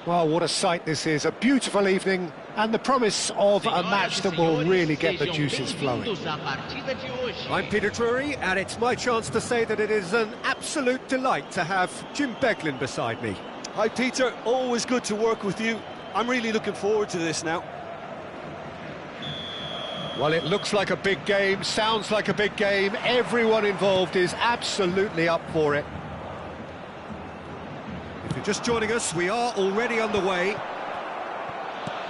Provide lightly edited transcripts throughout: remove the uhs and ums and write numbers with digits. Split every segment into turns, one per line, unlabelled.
Well, what a sight this is, a beautiful evening and the promise of a match that will really get the juices flowing.
I'm Peter Drury, and it's my chance to say that it is an absolute delight to have Jim Beglin beside me.
Hi Peter, always good to work with you. I'm really looking forward to this now.
Well, it looks like a big game, sounds like a big game, everyone involved is absolutely up for it.
If you're just joining us, we are already underway.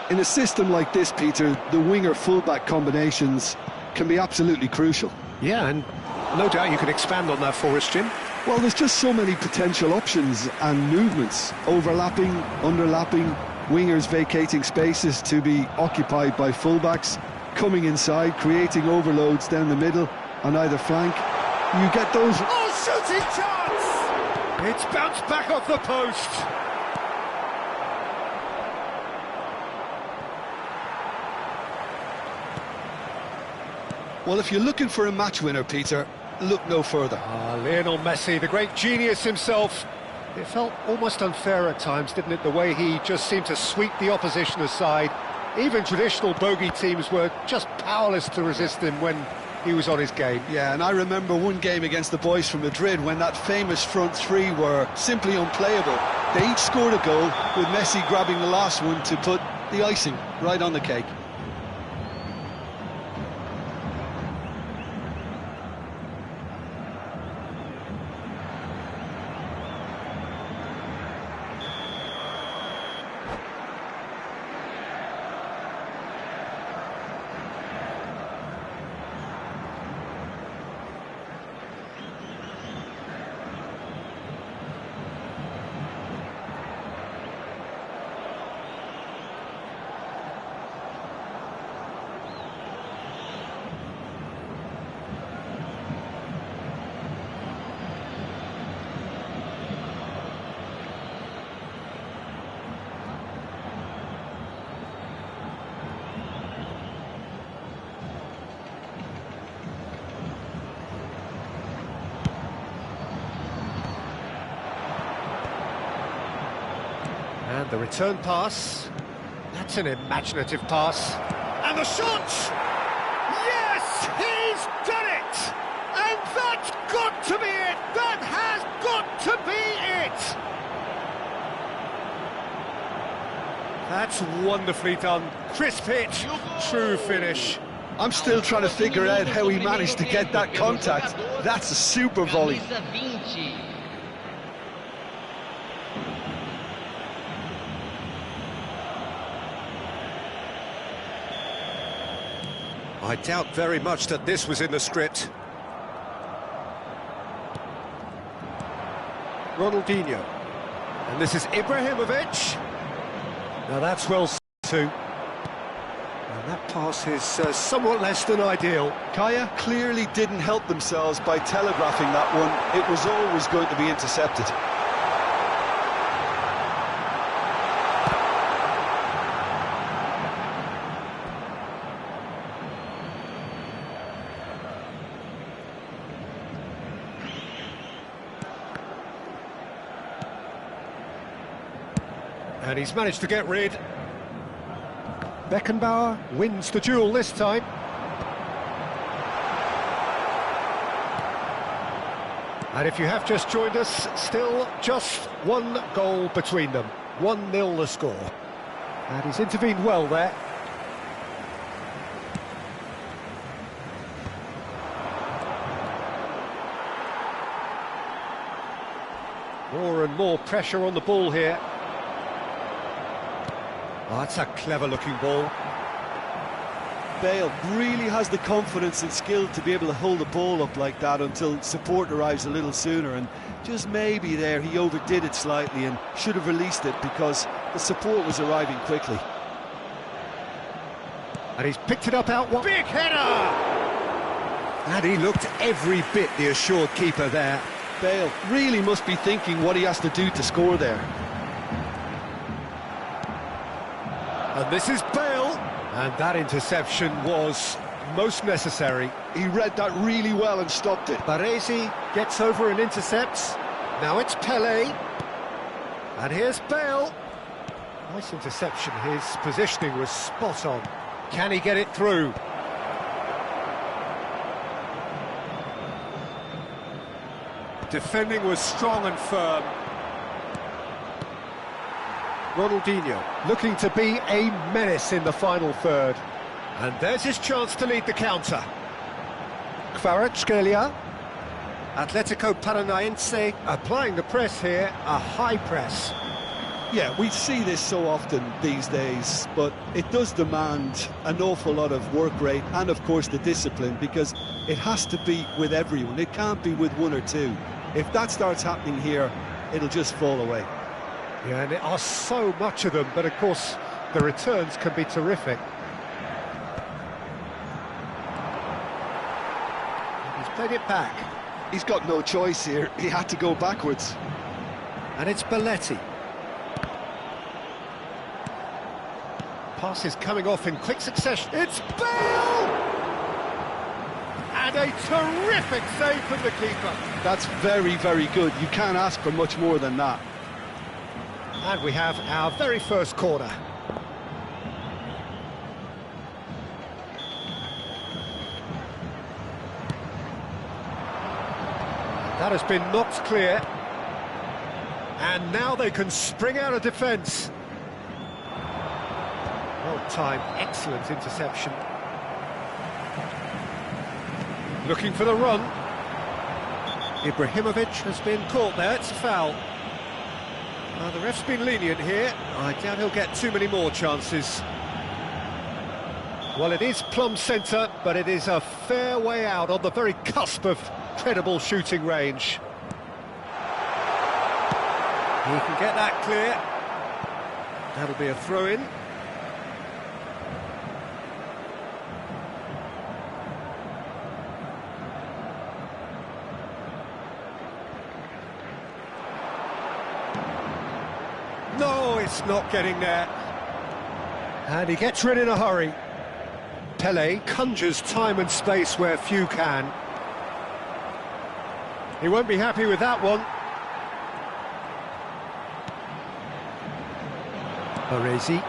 In a system like this, Peter, the winger-fullback combinations can be absolutely crucial.
Yeah, and no doubt you can expand on that for us, Jim.
Well, there's just so many potential options and movements, overlapping, underlapping, wingers vacating spaces to be occupied by fullbacks, coming inside, creating overloads down the middle on either flank. You get those...
Oh, shooting chance! It's bounced back off the post.
Well, if you're looking for a match winner, Peter, look no further.
Lionel Messi, the great genius himself. It felt almost unfair at times, didn't it, the way he just seemed to sweep the opposition aside. Even traditional bogey teams were just powerless to resist him when he was on his game.
Yeah, and I remember one game against the boys from Madrid when that famous front three were simply unplayable. They each scored a goal, with Messi grabbing the last one to put the icing right on the cake.
And the return pass, that's an imaginative pass. And the shot! Yes, he's done it! And that's got to be it! That has got to be it! That's wonderfully done. Crisp hit, true finish.
I'm still trying to figure out how he managed to get that contact. That's a super volley.
I doubt very much that this was in the script. Ronaldinho. And this is Ibrahimovic. Now that's well too. And that pass is somewhat less than ideal.
Kaya clearly didn't help themselves by telegraphing that one. It was always going to be intercepted.
And he's managed to get rid. Beckenbauer wins the duel this time. And if you have just joined us, still just one goal between them. 1-0 the score. And he's intervened well there. More and more pressure on the ball here. Oh, that's a clever-looking ball.
Bale really has the confidence and skill to be able to hold the ball up like that until support arrives a little sooner, and just maybe there he overdid it slightly and should have released it because the support was arriving quickly.
And he's picked it up out wide. Big header!
And he looked every bit the assured keeper there.
Bale really must be thinking what he has to do to score there.
And this is Bale. And that interception was most necessary.
He read that really well and stopped it.
Baresi gets over and intercepts. Now it's Pelé. And here's Bale.
Nice interception, his positioning was spot on. Can he get it through? Defending was strong and firm. Ronaldinho looking to be a menace in the final third. And there's his chance to lead the counter. Kvaratskhelia. Atletico Paranaense applying the press here, a high press.
Yeah, we see this so often these days, but it does demand an awful lot of work rate and, of course, the discipline, because it has to be with everyone. It can't be with one or two. If that starts happening here, it'll just fall away.
Yeah, and there are so much of them, but of course, the returns can be terrific. He's played it back.
He's got no choice here. He had to go backwards.
And it's Belletti. Passes coming off in quick succession. It's Bale! And a terrific save from the keeper.
That's very, very good. You can't ask for much more than that.
And we have our very first corner. That has been knocked clear. And now they can spring out of defence. Well timed, excellent interception. Looking for the run. Ibrahimovic has been caught there, it's a foul. The ref's been lenient here. I doubt he'll get too many more chances. Well, it is plumb centre, but it is a fair way out on the very cusp of credible shooting range. He can get that clear. That'll be a throw-in. No, it's not getting there. And he gets rid in a hurry. Pele conjures time and space where few can. He won't be happy with that one. Baresi.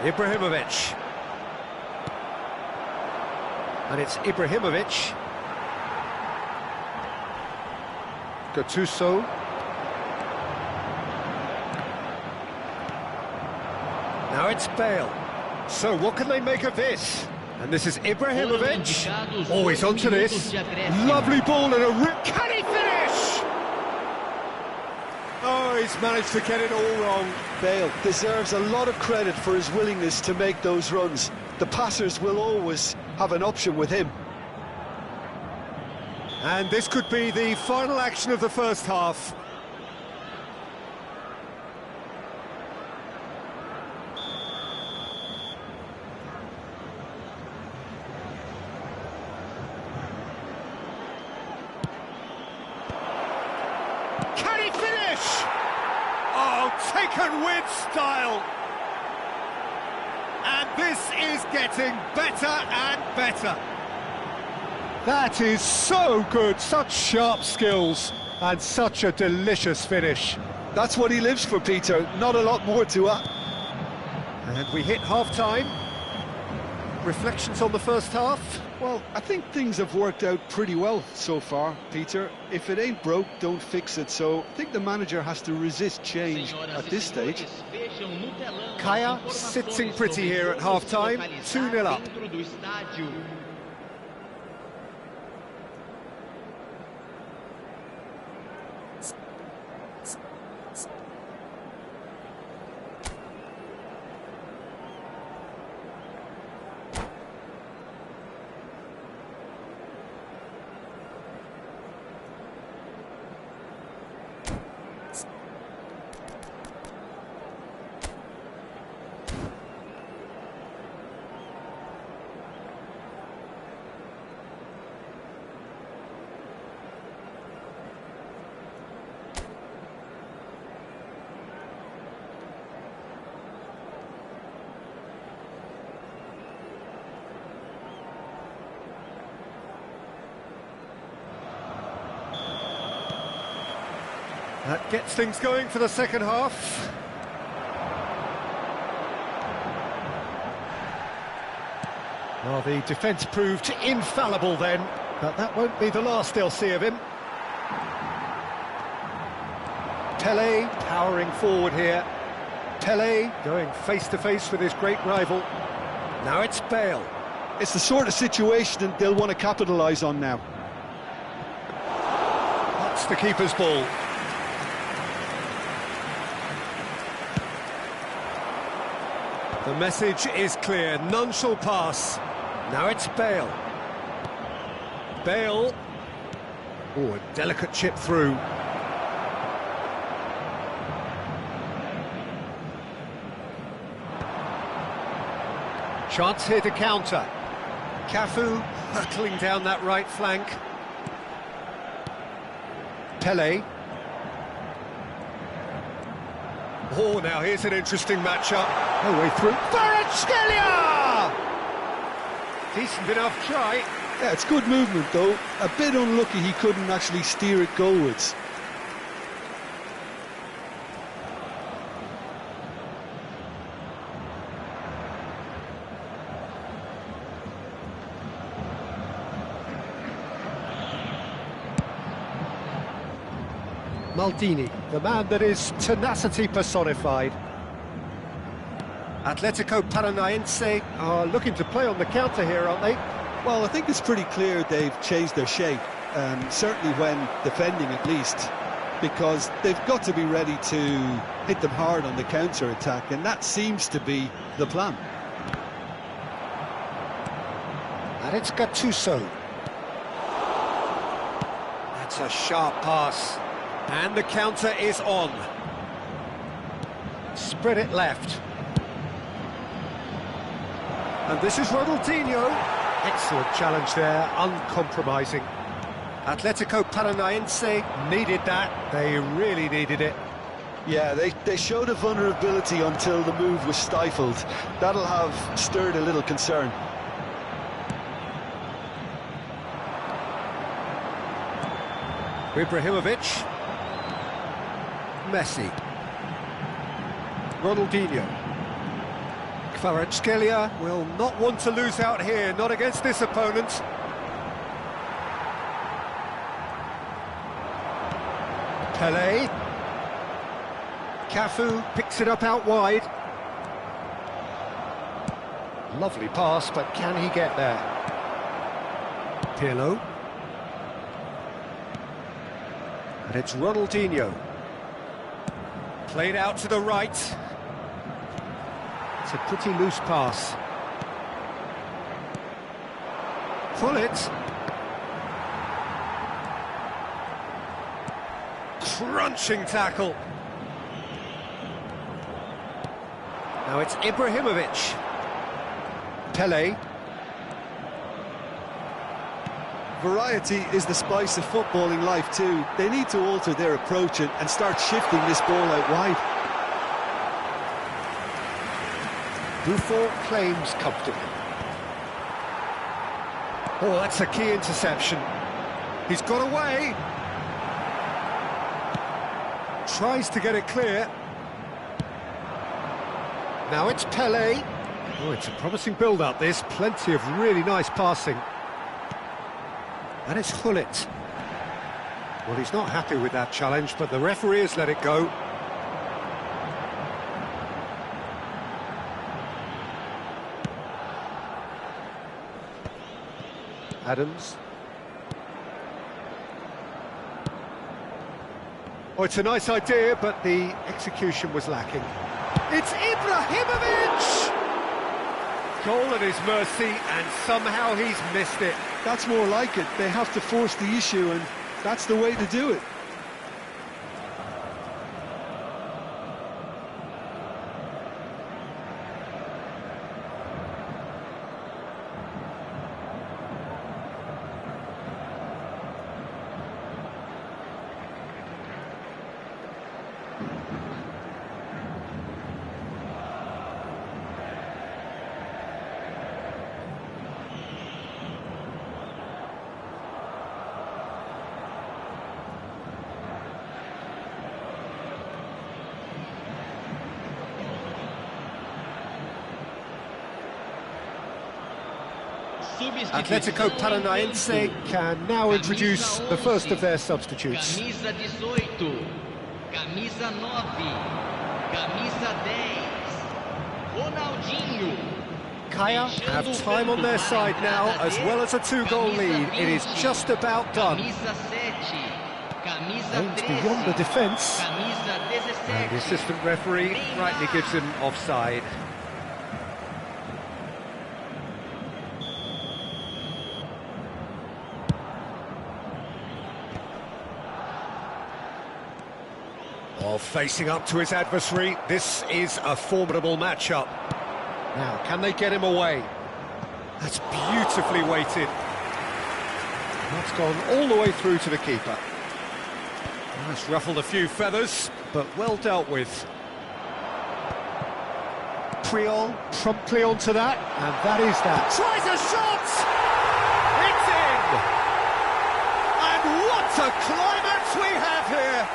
Ibrahimovic. And it's Ibrahimovic. Gattuso. Now it's Bale. So what can they make of this? And this is Ibrahimovic. Always onto this. Lovely ball and a rip. Can he finish? Oh, he's managed to get it all wrong.
Bale deserves a lot of credit for his willingness to make those runs. The passers will always have an option with him.
And this could be the final action of the first half. Can he finish? Oh, taken with style. And this is getting better and better. That is so good, such sharp skills and such a delicious finish.
That's what he lives for, Peter, not a lot more to add.
And we hit half-time. Reflections on the first half?
Well, I think things have worked out pretty well so far, Peter. If it ain't broke, don't fix it. So I think the manager has to resist change at this stage.
Kaya sitting pretty here at half-time, 2-0 up. That gets things going for the second half. Well, the defence proved infallible then, but that won't be the last they'll see of him. Pele powering forward here. Pele going face-to-face with his great rival. Now it's Bale.
It's the sort of situation that they'll want to capitalise on now.
That's the keeper's ball. The message is clear, none shall pass. Now it's Bale. Bale. Oh, a delicate chip through. Chance here to counter. Cafu hurtling down that right flank. Pele. Oh, now here's an interesting matchup. No way through. Kvaratskhelia! Decent enough try.
Yeah, it's good movement though. A bit unlucky he couldn't actually steer it goalwards.
Maldini, the man that is tenacity personified. Atletico Paranaense are looking to play on the counter here, aren't they?
Well, I think it's pretty clear they've changed their shape, certainly when defending at least, because they've got to be ready to hit them hard on the counter-attack, and that seems to be the plan.
And it's Gattuso. That's a sharp pass. And the counter is on. Spread it left. And this is Ronaldinho. Excellent challenge there, uncompromising. Atletico Paranaense needed that. They really needed it.
Yeah, they showed a vulnerability until the move was stifled. That'll have stirred a little concern.
Ibrahimovic. Messi. Ronaldinho. Kvaratskhelia will not want to lose out here, not against this opponent. Pele. Cafu picks it up out wide. Lovely pass, but can he get there? Pirlo. And it's Ronaldinho. Played out to the right. It's a pretty loose pass. Pullet. Crunching tackle. Now it's Ibrahimovic. Pele.
Variety is the spice of footballing life too. They need to alter their approach and start shifting this ball out wide.
Buffon claims comfortably. Oh, that's a key interception. He's got away. Tries to get it clear. Now it's Pele. Oh, it's a promising build-up, this. Plenty of really nice passing. And it's Gullit. Well, he's not happy with that challenge, but the referee has let it go. Adams. Oh, it's a nice idea, but the execution was lacking. It's Ibrahimovic! Goal at his mercy, and somehow he's missed it.
That's more like it. They have to force the issue, and that's the way to do it.
Atletico Paranaense can now introduce the first of their substitutes.
Camisa 18, camisa 9, camisa 10, Ronaldinho.
Kaya have time on their side now, as well as a two-goal lead. It is just about done. Aims beyond the defence, and the assistant referee rightly gives him offside. Well, facing up to his adversary, this is a formidable matchup. Now, can they get him away? That's beautifully weighted. That's gone all the way through to the keeper. That's ruffled a few feathers, but well dealt with. Priol promptly onto that, and that is that. Tries a shot! It's in! And what a climax we have here!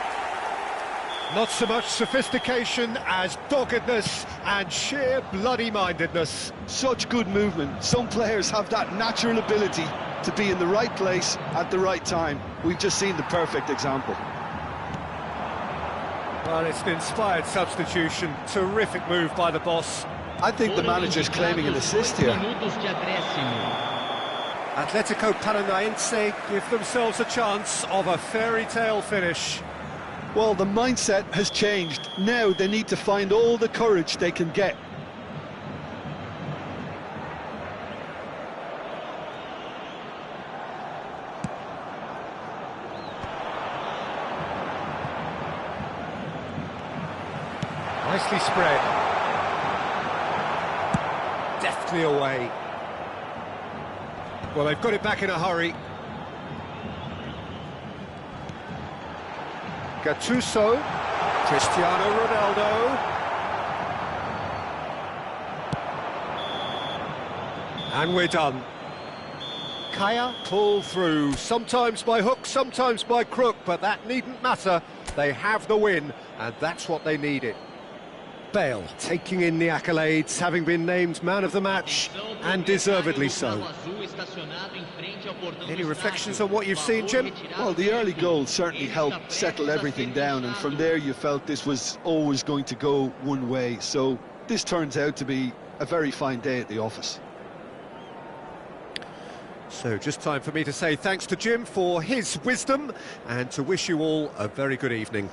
Not so much sophistication as doggedness and sheer bloody-mindedness.
Such good movement. Some players have that natural ability to be in the right place at the right time. We've just seen the perfect example.
Well, it's an inspired substitution. Terrific move by the boss.
I think the manager's claiming an assist here.
Atletico Paranaense give themselves a chance of a fairy tale finish.
Well, the mindset has changed. Now they need to find all the courage they can get.
Nicely spread. Deftly away. Well, they've got it back in a hurry. Gattuso, Cristiano Ronaldo. And we're done. Kaya pull through, sometimes by hook, sometimes by crook, but that needn't matter. They have the win, and that's what they needed. Bale taking in the accolades, having been named man of the match, and deservedly so. Any reflections on what you've seen, Jim?
Well, the early goal certainly helped settle everything down, and from there you felt this was always going to go one way. So this turns out to be a very fine day at the office.
So just time for me to say thanks to Jim for his wisdom, and to wish you all a very good evening.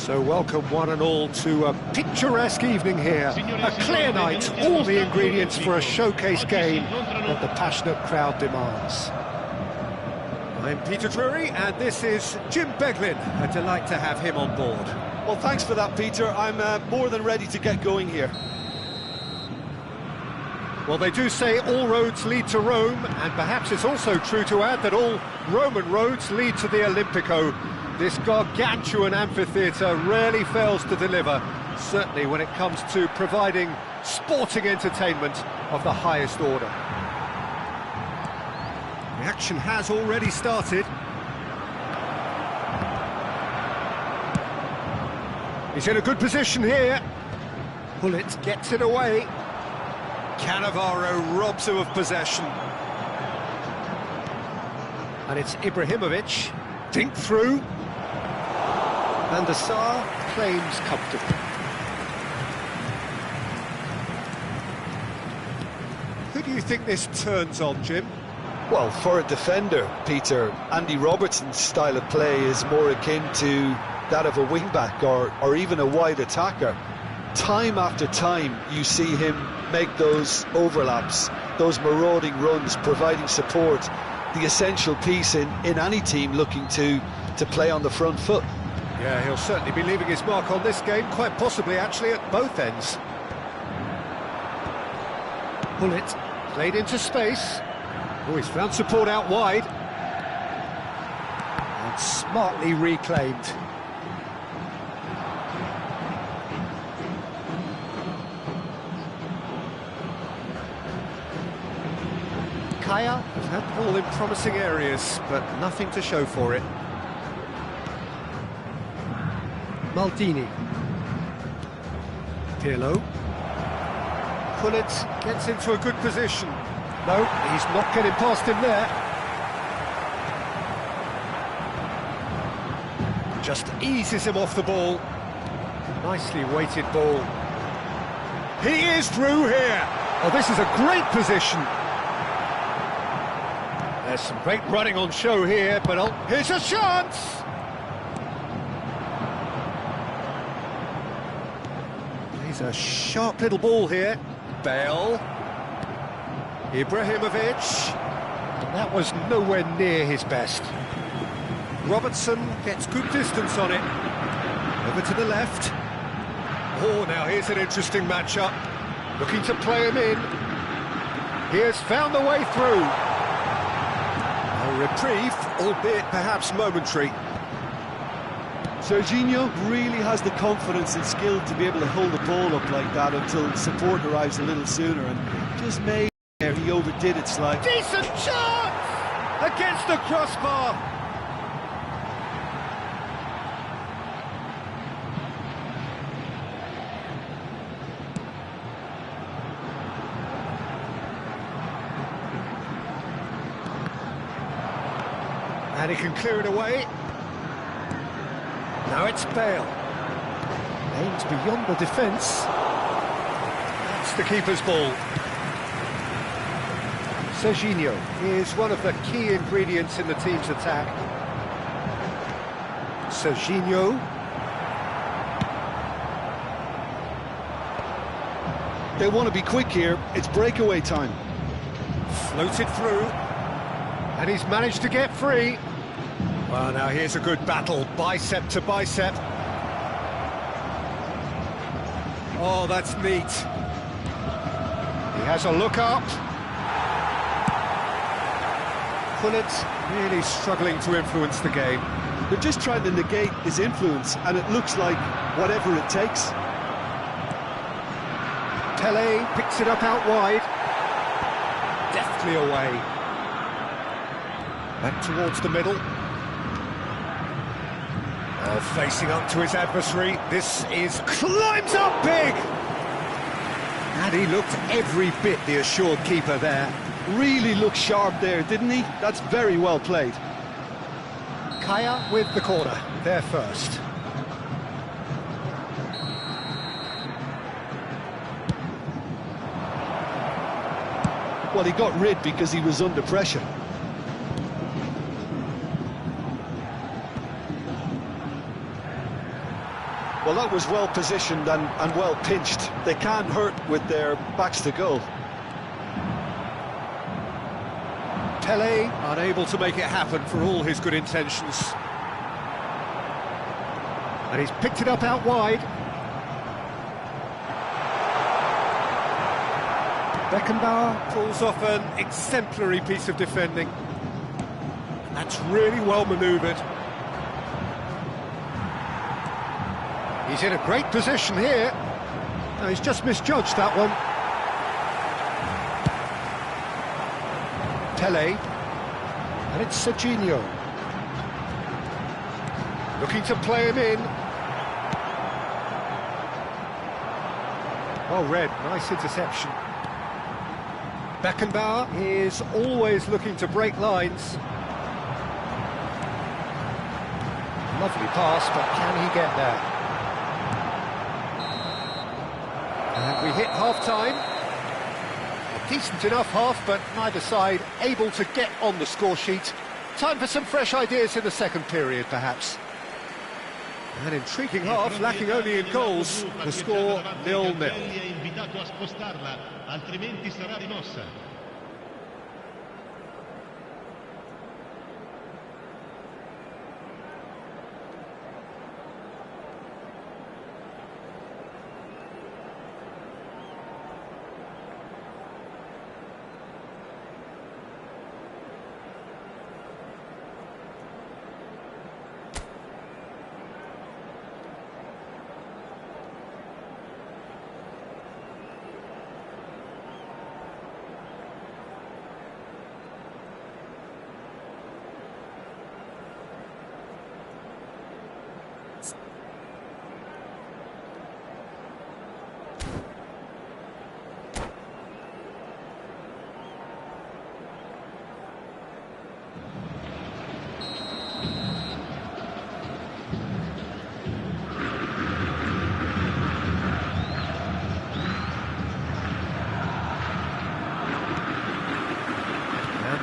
So welcome one and all to a picturesque evening here. A clear night, all the ingredients for a showcase game that the passionate crowd demands. I'm Peter Drury and this is Jim Beglin. A delight to have him on board.
Well, thanks for that, Peter. I'm more than ready to get going here.
Well, they do say all roads lead to Rome, and perhaps it's also true to add that all Roman roads lead to the Olimpico. This gargantuan amphitheatre rarely fails to deliver, certainly when it comes to providing sporting entertainment of the highest order. The action has already started. He's in a good position here. Bullet gets it away. Cannavaro robs him of possession. And it's Ibrahimovic. Dink through. Van der Sar claims comfortably. Who do you think this turns on, Jim?
Well, for a defender, Peter, Andy Robertson's style of play is more akin to that of a wing-back or even a wide attacker. Time after time, you see him make those overlaps, those marauding runs, providing support, the essential piece in any team looking to play on the front foot.
Yeah, he'll certainly be leaving his mark on this game, quite possibly actually at both ends. Bullet played into space. Oh, he's found support out wide. And smartly reclaimed. Kaya have had the ball in promising areas, but nothing to show for it. Maldini. Pirlo. Pullet gets into a good position. No, he's not getting past him there. Just eases him off the ball. Nicely weighted ball. He is through here. Oh, this is a great position. There's some great running on show here, but here's a chance! He's a sharp little ball here. Bale. Ibrahimovic. And that was nowhere near his best. Robertson gets good distance on it. Over to the left. Oh, now here's an interesting matchup. Looking to play him in. He has found the way through. A reprieve, albeit perhaps momentary.
Serginho really has the confidence and skill to be able to hold the ball up like that until support arrives a little sooner, and just maybe he overdid it slightly.
Decent chance! Against the crossbar! And he can clear it away. Now it's Bale. Aims beyond the defence. That's the keeper's ball. Serginho is one of the key ingredients in the team's attack. Serginho.
They want to be quick here. It's breakaway time.
Floated through. And he's managed to get free. Well, now here's a good battle, bicep to bicep. Oh, that's neat. He has a look up. Pullet really struggling to influence the game.
They're just trying to negate his influence, and it looks like whatever it takes.
Pele picks it up out wide. Deftly away. Back towards the middle. Oh, facing up to his adversary. This is... climbs up big! And he looked every bit the assured keeper there.
Really looked sharp there, didn't he? That's very well played.
Kaya with the corner, there first.
Well, he got rid because he was under pressure. Well, that was well positioned and well pinched. They can't hurt with their backs to goal.
Pele unable to make it happen for all his good intentions. And he's picked it up out wide. Beckenbauer pulls off an exemplary piece of defending. That's really well manoeuvred. He's in a great position here. No, he's just misjudged that one. Pele. And it's Serginho. Looking to play him in. Oh, Red, nice interception. Beckenbauer is always looking to break lines.
Lovely pass, but can he get there? And we hit half-time. A decent enough half, but neither side able to get on the score sheet. Time for some fresh ideas in the second period, perhaps. An intriguing half, lacking only in goals. The score 0-0.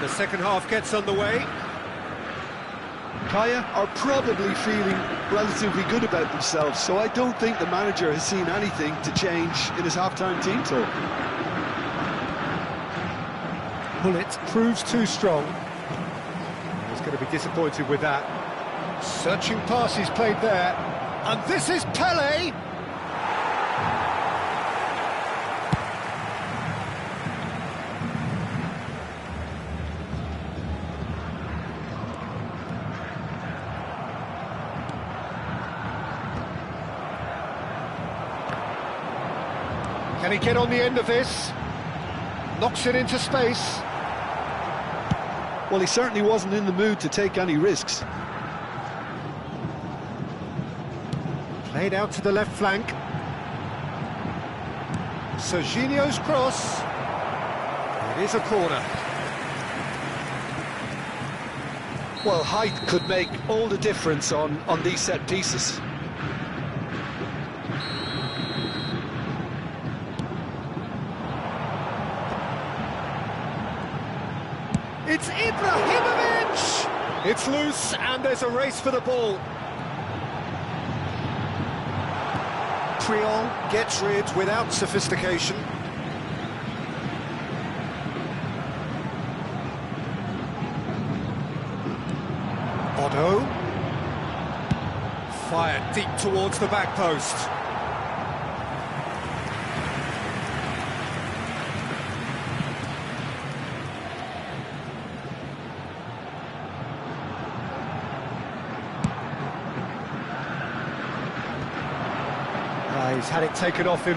The second half gets underway.
Kaya are probably feeling relatively good about themselves, so I don't think the manager has seen anything to change in his half-time team talk.
Bullet proves too strong. He's going to be disappointed with that. Searching passes played there. And this is Pele! Can he get on the end of this? Knocks it into space.
Well, he certainly wasn't in the mood to take any risks.
Played out to the left flank. Serginho's cross. It is a corner.
Well, height could make all the difference on these set pieces.
It's Ibrahimovic! It's loose, and there's a race for the ball. Triol gets rid without sophistication. Otto. Fired deep towards the back post. He's had it taken off him.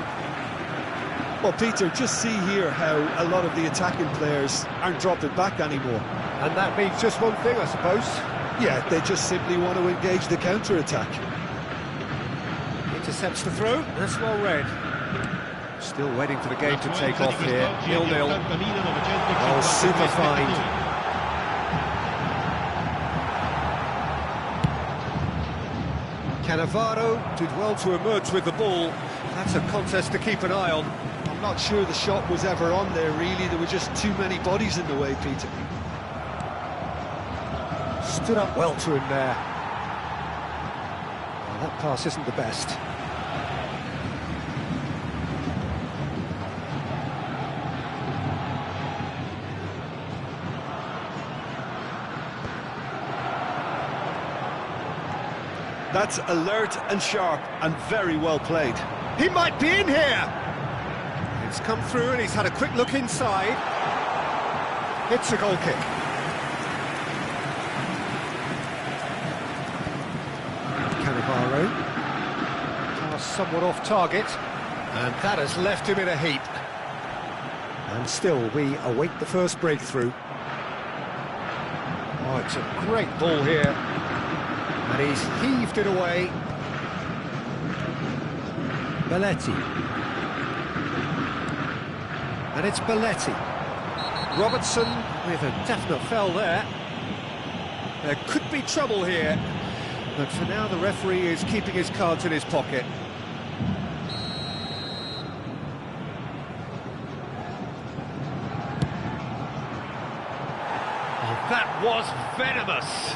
Well, Peter, just see here how a lot of the attacking players aren't dropping back anymore.
And that means just one thing, I suppose.
Yeah, they just simply want to engage the counter-attack.
Intercepts the throw, that's well read. Still waiting for the game to take off here, 0-0. Oh, super find. Cannavaro did well to emerge with the ball. That's a contest to keep an eye on.
I'm not sure the shot was ever on there, really. There were just too many bodies in the way, Peter.
Stood up well to him there. Well, that pass isn't the best.
That's alert and sharp and very well played.
He might be in here! It's come through and he's had a quick look inside. It's a goal kick. Cannavaro. Pass somewhat off target. And that has left him in a heap. And still we await the first breakthrough. Oh, it's a great ball here. And he's heaved it away. Belletti. And it's Belletti. Robertson with a definite foul there. There could be trouble here.
But for now, the referee is keeping his cards in his pocket.
Oh, that was venomous.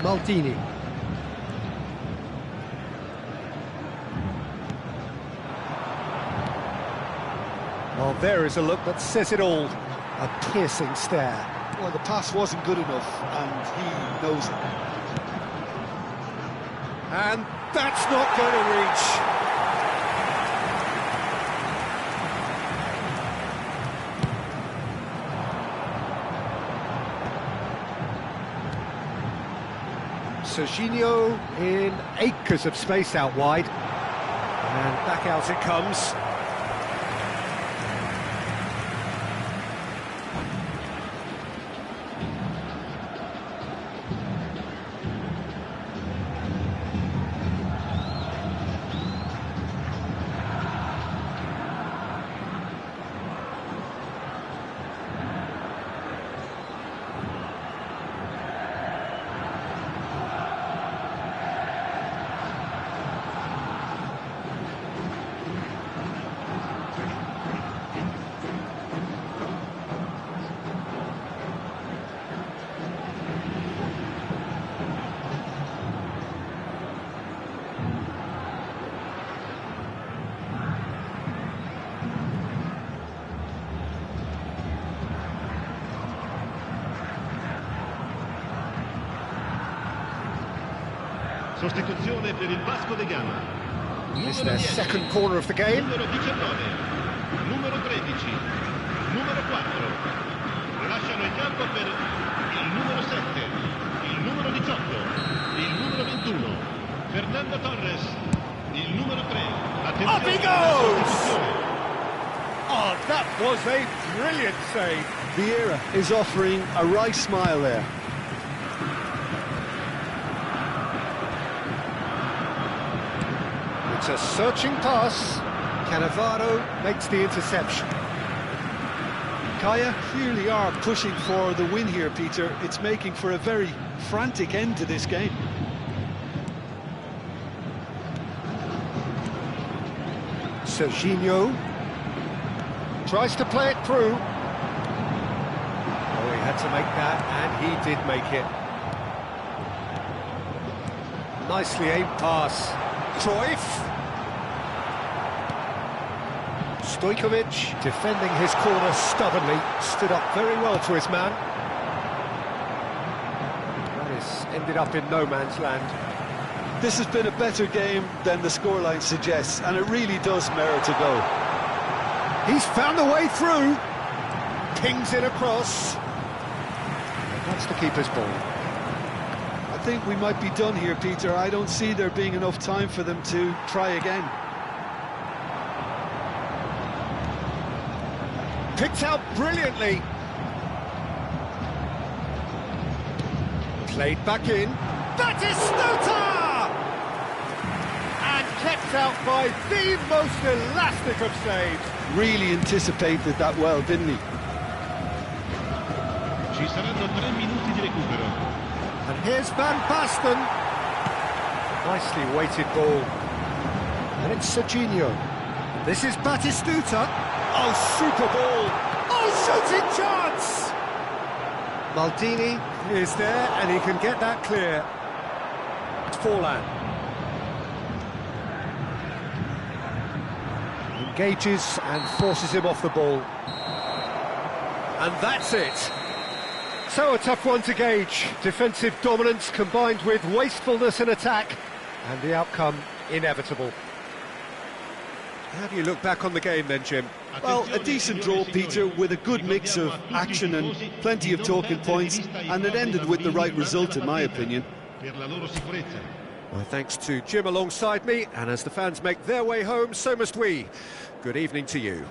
Maldini.
Well, there is a look that says it all. A piercing stare.
Well, the pass wasn't good enough, and he knows it.
And that's not going to reach. Serginho in acres of space out wide. And back out it comes.
Sostituzione per il Vasco da Gama.
It's their second corner of the game.
Numero 19, numero 13, numero 4. Lasciano il campo per il numero 7, il numero 18, il numero 21, Fernando Torres, il numero 3.
Up he goes! Oh, that was a brilliant save.
Vieira is offering a wry smile there.
It's a searching pass. Cannavaro makes the interception.
Kaya clearly are pushing for the win here, Peter. It's making for a very frantic end to this game.
Serginho tries to play it through. Oh, he had to make that, and he did make it. Nicely aimed pass. Cruyff. Stojkovic, defending his corner stubbornly, stood up very well to his man. This ended up in no man's land.
This has been a better game than the scoreline suggests, and it really does merit a go.
He's found a way through. Pings it across. That's the keeper's ball.
I think we might be done here, Peter. I don't see there being enough time for them to try again.
Picked out brilliantly. Played back in. Batistuta! And kept out by the most elastic of saves.
Really anticipated that well, didn't he?
Ci saranno 3 minuti di recupero.
And here's Van Basten. Nicely weighted ball. And it's Serginho. This is Batistuta. Oh, super ball! Oh, shooting chance! Maldini is there, and he can get that clear. Forlan. Engages and forces him off the ball. And that's it. So a tough one to gauge. Defensive dominance combined with wastefulness in attack, and the outcome inevitable. How do you look back on the game then, Jim?
Well, a decent draw, Peter, with a good mix of action and plenty of talking points, and it ended with the right result, in my opinion.
My thanks to Jim alongside me, and as the fans make their way home, so must we. Good evening to you.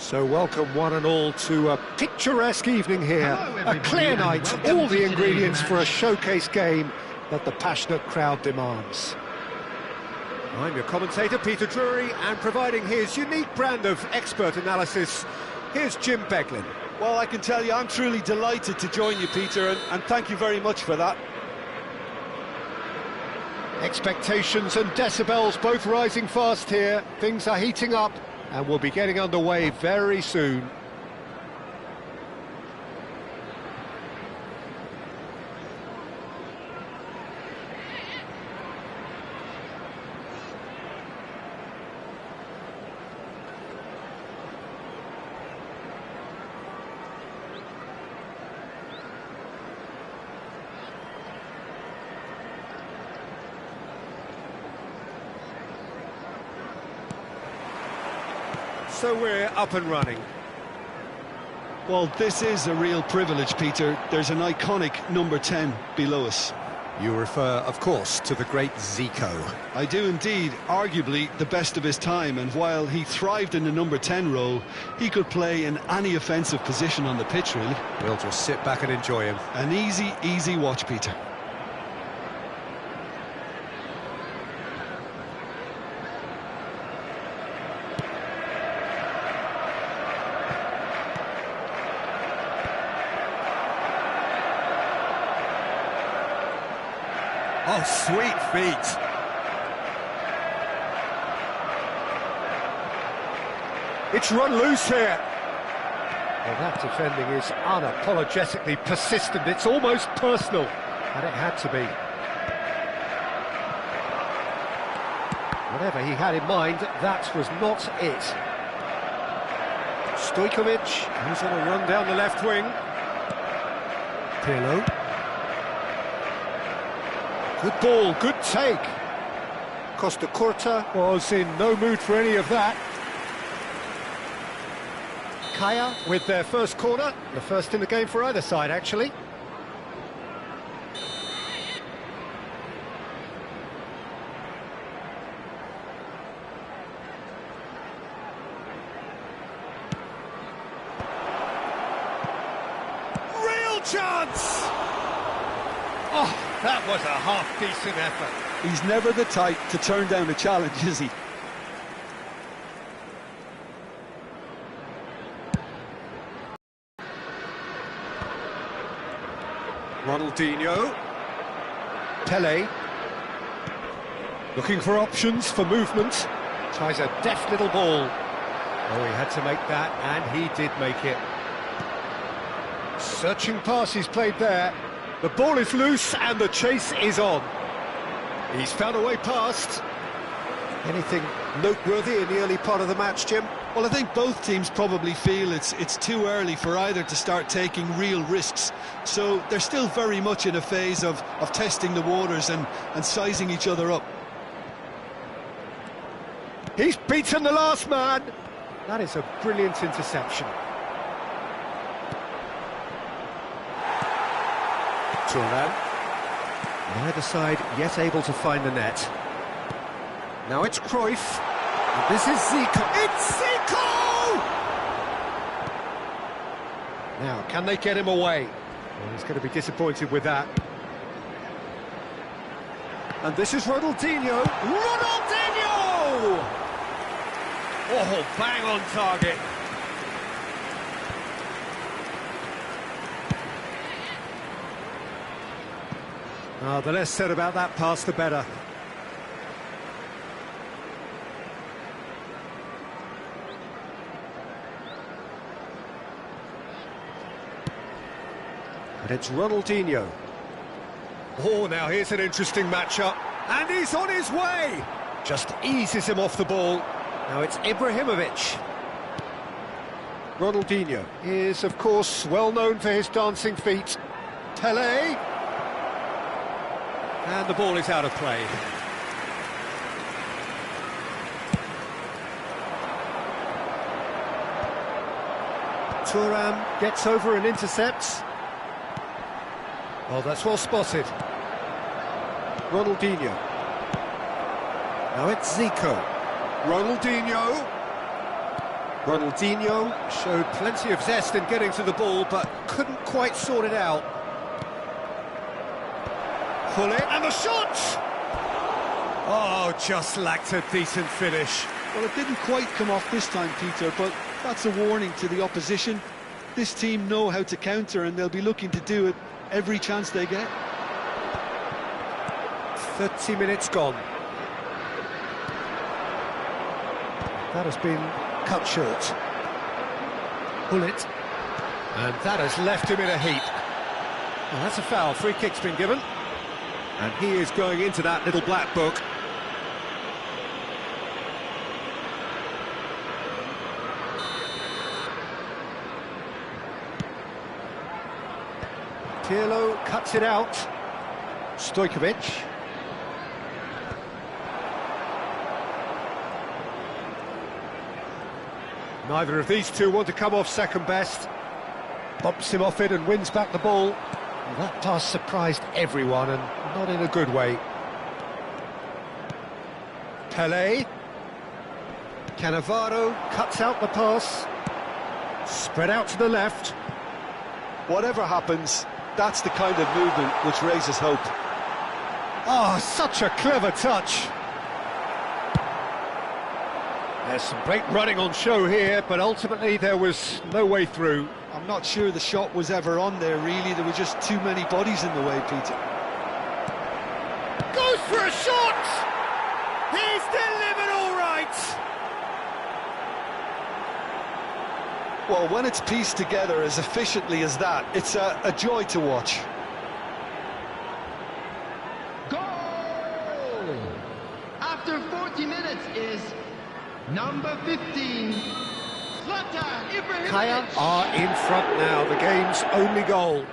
So welcome one and all to a picturesque evening here, a clear night, all the ingredients for a showcase game that the passionate crowd demands. I'm your commentator, Peter Drury, and providing his unique brand of expert analysis, here's Jim Beglin.
Well, I can tell you, I'm truly delighted to join you, Peter, and thank you very much for that.
Expectations and decibels both rising fast here. Things are heating up and we'll be getting underway very soon. So we're up and running.
Well, this is a real privilege, Peter. There's an iconic number 10 below us.
You refer, of course, to the great Zico.
I do indeed, arguably the best of his time, and while he thrived in the number 10 role, he could play in any offensive position on the pitch, really.
We'll just sit back and enjoy him.
An easy, easy watch, Peter.
Oh, sweet feet. It's run loose here. Well, that defending is unapologetically persistent. It's almost personal, and it had to be. Whatever he had in mind, that was not it. Stojkovic goes on a run down the left wing. Pirlo. Good ball, good take. Costa Curta was in no mood for any of that. Kaya with their first corner, the first in the game for either side, actually. Real chance! Oh! That was a half-decent effort.
He's never the type to turn down a challenge, is he?
Ronaldinho. Pele. Looking for options for movement. Tries a deft little ball. Oh, he had to make that, and he did make it. Searching pass he's played there. The ball is loose and the chase is on. He's found a way past. Anything noteworthy in the early part of the match, Jim?
Well, I think both teams probably feel it's too early for either to start taking real risks. So they're still very much in a phase of testing the waters and sizing each other up.
He's beaten the last man. That is a brilliant interception. Turan. Neither side yet able to find the net. Now it's Cruyff. And this is Zico. It's Zico! Now, can they get him away? Well, he's going to be disappointed with that. And this is Ronaldinho. Ronaldinho! Oh, bang on target. Oh, the less said about that pass, the better. And it's Ronaldinho. Oh, now here's an interesting matchup. And he's on his way! Just eases him off the ball. Now it's Ibrahimovic. Ronaldinho is, of course, well known for his dancing feet. Pele. And the ball is out of play. Thuram gets over and intercepts. Oh, that's well spotted. Ronaldinho. Now it's Zico. Ronaldinho. Ronaldinho showed plenty of zest in getting to the ball, but couldn't quite sort it out. Pull it, and the shot! Oh, just lacked a decent finish.
Well, it didn't quite come off this time, Peter, but that's a warning to the opposition. This team know how to counter, and they'll be looking to do it every chance they get.
30 minutes gone. That has been cut short. Pull it. And that has left him in a heap. Well, that's a foul. Free kick's been given. And he is going into that little black book. Pirlo cuts it out. Stojkovic. Neither of these two want to come off second best. Bumps him off it and wins back the ball. Well, that pass surprised everyone, and not in a good way. Pelé. Cannavaro cuts out the pass. Spread out to the left.
Whatever happens, that's the kind of movement which raises hope.
Oh, such a clever touch. There's some great running on show here, but ultimately there was no way through.
I'm not sure the shot was ever on there, really. There were just too many bodies in the way, Peter.
Goes for a shot! He's delivered all right!
Well, when it's pieced together as efficiently as that, it's a joy to watch.
Goal! After 40 minutes is number 15, Zlatan Ibrahimovic.
Kaya are in front now, the game's only goal.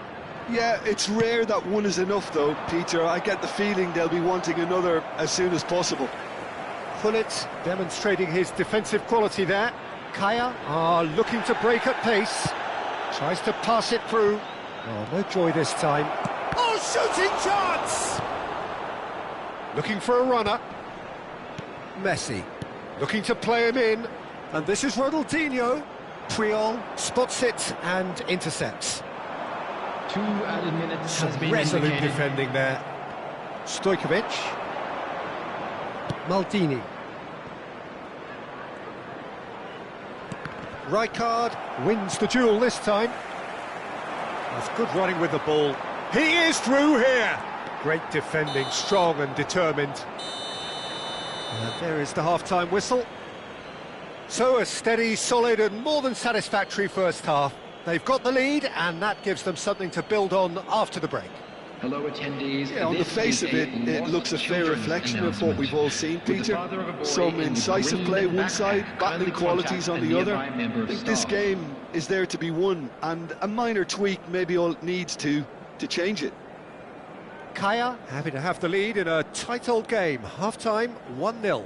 Yeah, it's rare that one is enough, though, Peter. I get the feeling they'll be wanting another as soon as possible.
Pullet demonstrating his defensive quality there. Kaya are looking to break at pace. Tries to pass it through. Oh, no joy this time.
Oh, shooting chance!
Looking for a runner. Messi looking to play him in. And this is Ronaldinho. Puyol spots it and intercepts.
2 added minutes has been
Resolute
indicated.
defending there. Stojkovic. Maldini. Rijkaard wins the duel this time. That's good running with the ball. He is through here. Great defending, strong and determined. There is the half-time whistle. So a steady, solid and more than satisfactory first half. They've got the lead and that gives them something to build on after the break.
Hello attendees.
Yeah, on the face of it, it looks a fair reflection of what we've all seen, Peter. Some incisive play one side, battling qualities on the other. I think this game is there to be won, and a minor tweak maybe all it needs to change it.
Kaya happy to have the lead in a tight old game. Half-time, 1-0.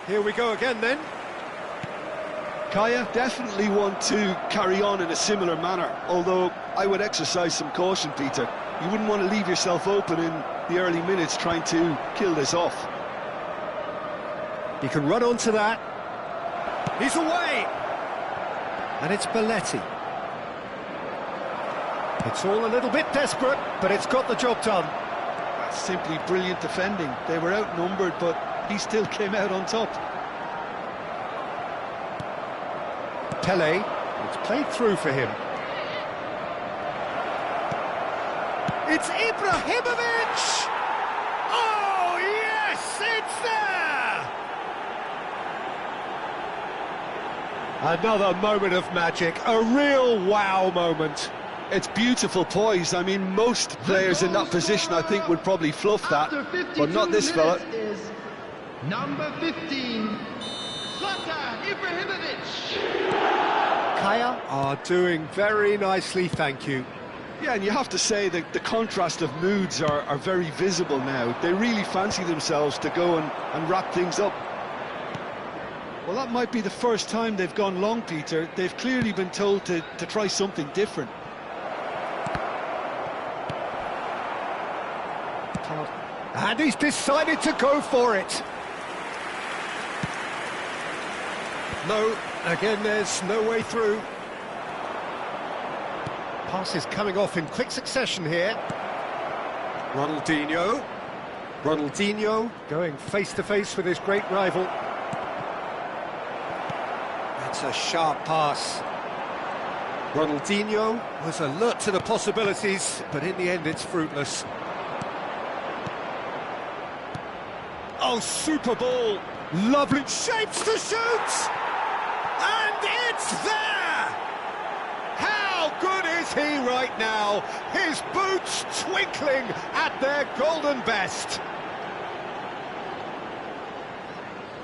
Here we go again then.
Kaya definitely want to carry on in a similar manner, although I would exercise some caution, Peter. You wouldn't want to leave yourself open in the early minutes trying to kill this off.
He can run onto that. He's away! And it's Belletti. It's all a little bit desperate, but it's got the job done.
That's simply brilliant defending. They were outnumbered, but he still came out on top.
Pelé, it's played through for him. It's Ibrahimovic! Oh, yes, it's there! Another moment of magic, a real wow moment.
It's beautiful poise. I mean, most players in that position, I think, would probably fluff that, but not this fella.
Number 15, Zlatan Ibrahimovic.
Kaya are doing very nicely, thank you.
Yeah, and you have to say that the contrast of moods are very visible now. They really fancy themselves to go and wrap things up. Well, that might be the first time they've gone long, Peter. They've clearly been told to try something different.
And he's decided to go for it. No, again, there's no way through. Passes coming off in quick succession here. Ronaldinho going face-to-face with his great rival. That's a sharp pass. Ronaldinho was alert to the possibilities, but in the end it's fruitless. Oh, super ball! Lovely shapes to shoot! And it's there! How good is he right now? His boots twinkling at their golden best.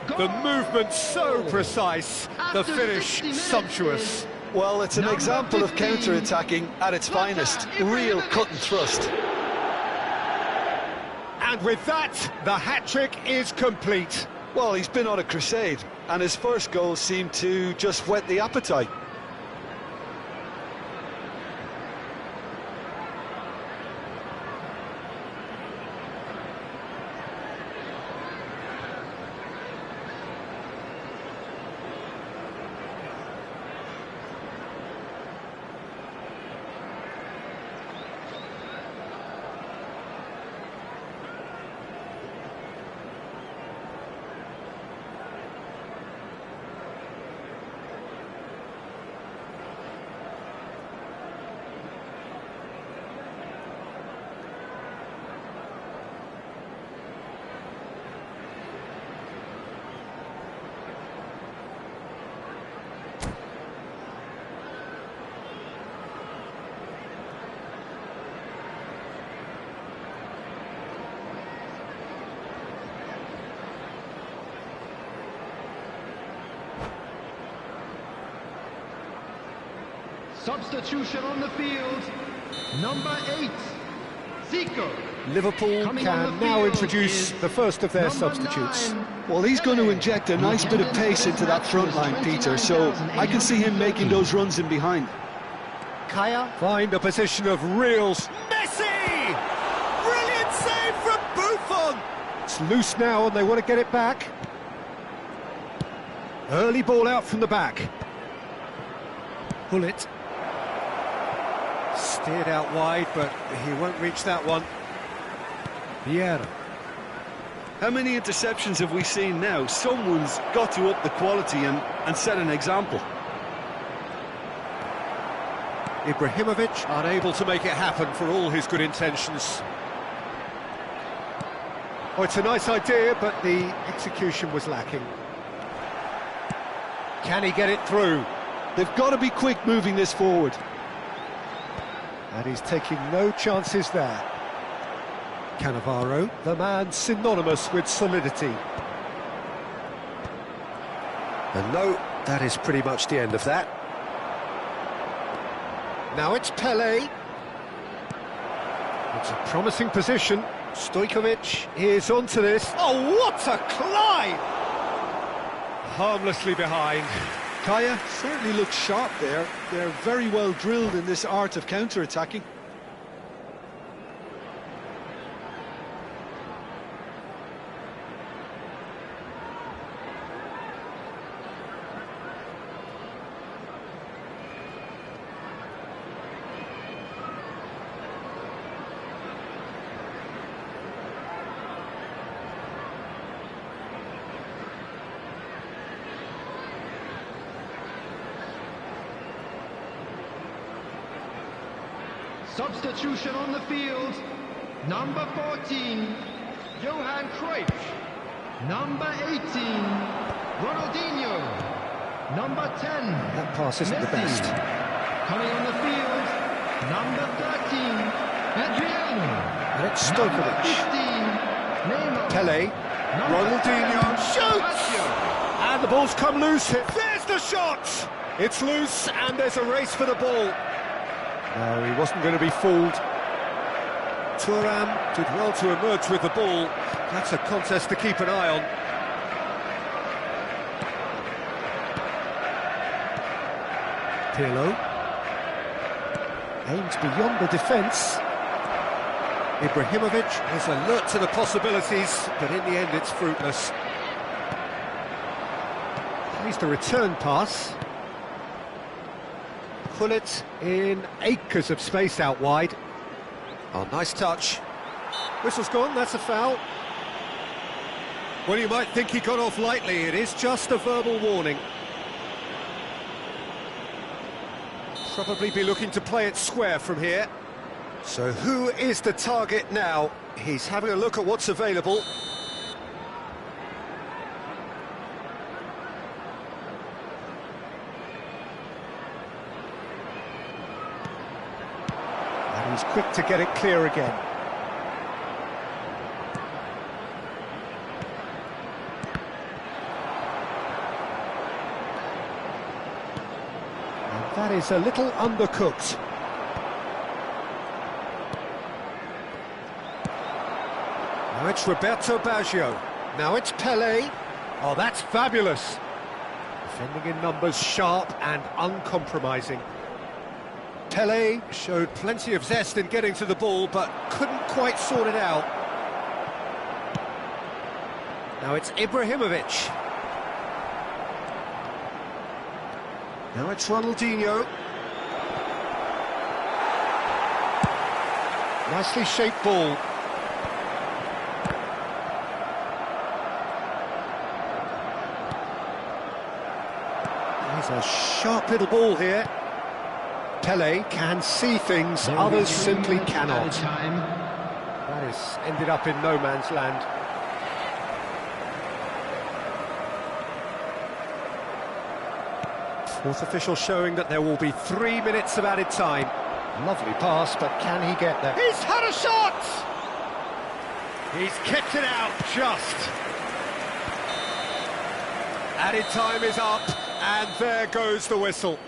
The movement so precise, the finish sumptuous.
Well, it's an example of counter-attacking at its finest. Real cut and thrust.
And with that, the hat-trick is complete.
Well, he's been on a crusade, and his first goal seemed to just whet the appetite.
Substitution on the field, number 8, Zico.
Liverpool can now introduce the first of their substitutes.
9.
Well, he's going to inject a nice bit of pace into that front line, Peter, so I can see him making those runs in behind.
Kaya find a position of real... Messi! Brilliant save from Buffon! It's loose now and they want to get it back. Early ball out from the back. Pull it. Steered out wide, but he won't reach that one. Vieira.
How many interceptions have we seen now? Someone's got to up the quality and set an example.
Ibrahimovic unable to make it happen for all his good intentions. Oh, it's a nice idea, but the execution was lacking. Can he get it through?
They've got to be quick moving this forward.
And he's taking no chances there. Cannavaro, the man synonymous with solidity. And no, that is pretty much the end of that. Now it's Pelé. It's a promising position. Stojkovic is onto this. Oh, what a climb! Harmlessly behind.
Kaya certainly looks sharp there. They're very well drilled in this art of counter-attacking.
Substitution on the field, number 14, Johan Cruyff. Number 18, Ronaldinho. Number 10,
That pass isn't the best.
Coming on the field, number 13, Adriano.
And it's
Number
Stojkovic.
15, Neymar.
Pelé.
Number
Ronaldinho
7,
shoots!
Lazio.
And the ball's come loose. There's the shot! It's loose and there's a race for the ball. No, he wasn't going to be fooled. Thuram did well to emerge with the ball. That's a contest to keep an eye on. Pirlo. Aims beyond the defence. Ibrahimovic is alert to the possibilities, but in the end it's fruitless. Plays the return pass. Pull it in acres of space out wide. Oh, nice touch. Whistle's gone, that's a foul. Well, you might think he got off lightly, it is just a verbal warning. Probably be looking to play it square from here. So who is the target now? He's having a look at what's available. And he's quick to get it clear again. And that is a little undercooked. Now it's Roberto Baggio. Now it's Pelé. Oh, that's fabulous. Defending in numbers, sharp and uncompromising. Pelé showed plenty of zest in getting to the ball, but couldn't quite sort it out. Now it's Ibrahimovic. Now it's Ronaldinho. Nicely shaped ball. There's a sharp little ball here. Pelé can see things others simply cannot. That has ended up in no man's land. Fourth official showing that there will be 3 minutes of added time. Lovely pass, but can he get there? He's had a shot! He's kept it out, just. Added time is up, and there goes the whistle.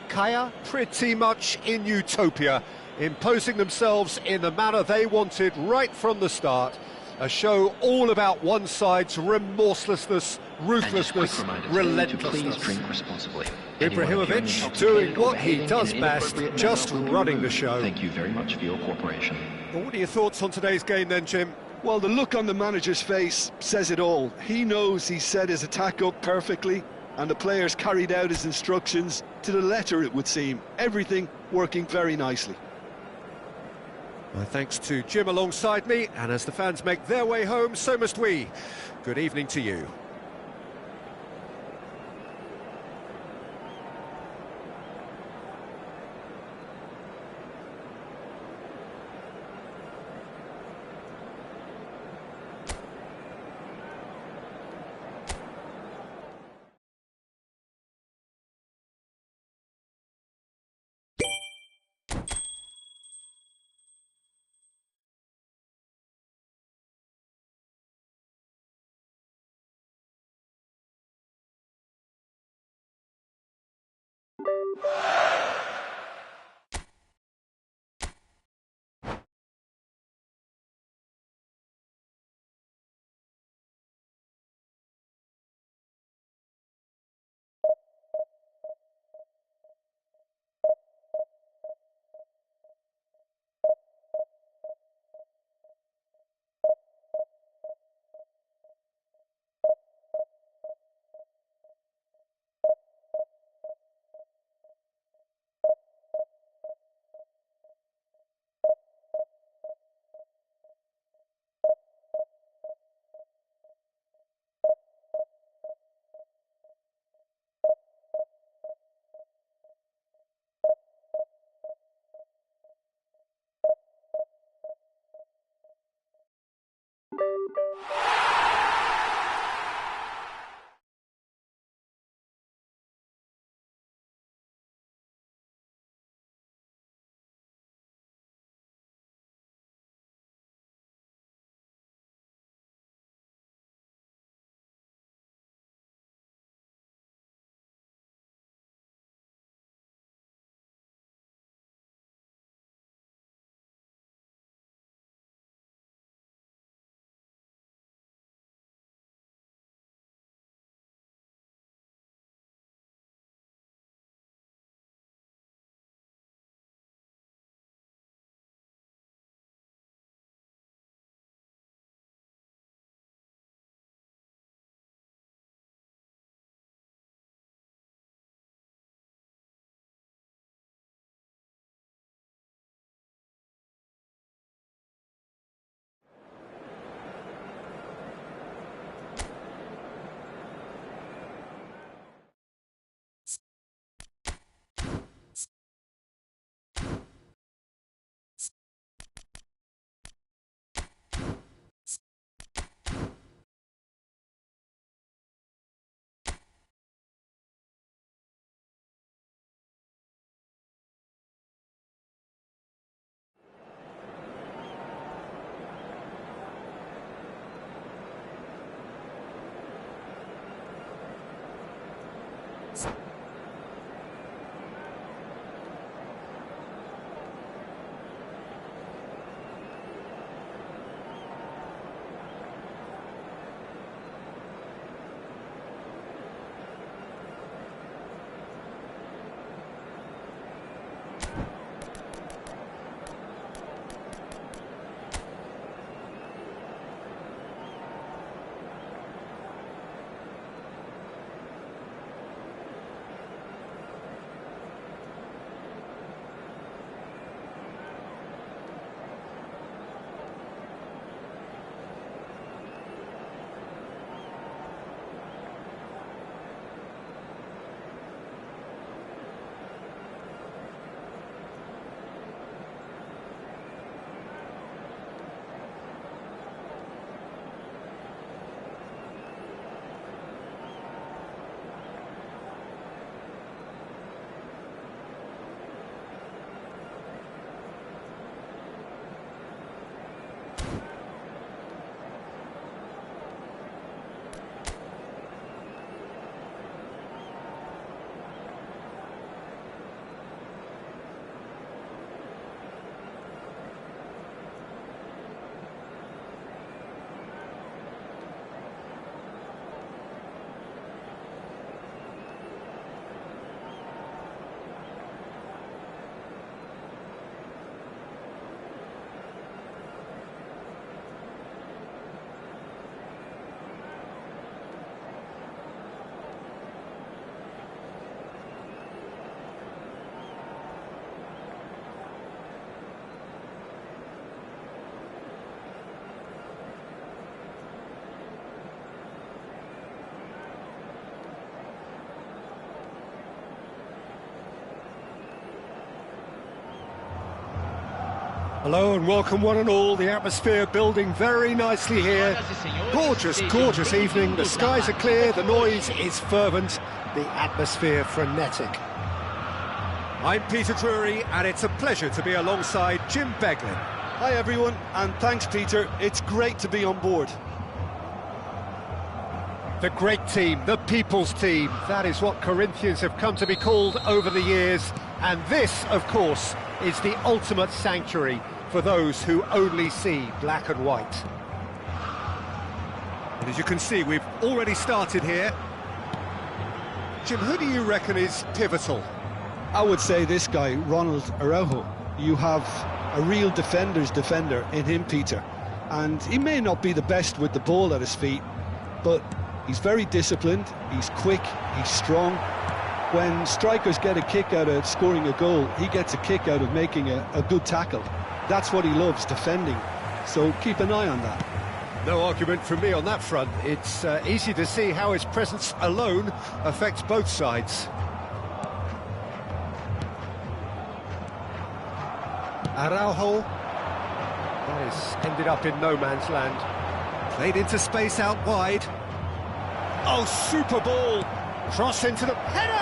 Kaya pretty much in utopia, imposing themselves in the manner they wanted right from the start. A show all about one side's remorselessness, ruthlessness, relentlessness.
Drink responsibly.
Ibrahimovic doing what he does best, just running the show.
Thank you very much for your cooperation.
Well, what are your thoughts on today's game then, Jim?
Well, the look on the manager's face says it all. He knows he set his attack up perfectly, and the players carried out his instructions to the letter, it would seem. Everything working very nicely.
My thanks to Jim alongside me, and as the fans make their way home, so must we. Good evening to you. Hello and welcome one and all. The atmosphere building very nicely here. Gorgeous, gorgeous evening. The skies are clear, the noise is fervent, the atmosphere frenetic. I'm Peter Drury and it's a pleasure to be alongside Jim Beglin.
Hi everyone, and thanks Peter, it's great to be on board.
The great team, the people's team, that is what Corinthians have come to be called over the years. And this, of course, is the ultimate sanctuary for those who only see black and white. And as you can see, we've already started here. Jim, who do you reckon is pivotal?
I would say this guy, Ronald Araujo. You have a real defender's defender in him, Peter. And he may not be the best with the ball at his feet, but he's very disciplined, he's quick, he's strong. When strikers get a kick out of scoring a goal, he gets a kick out of making a good tackle. That's what he loves, defending. So keep an eye on that.
No argument from me on that front. It's easy to see how his presence alone affects both sides. Araujo. That has ended up in no man's land. Played into space out wide. Oh, super ball! Cross into the header!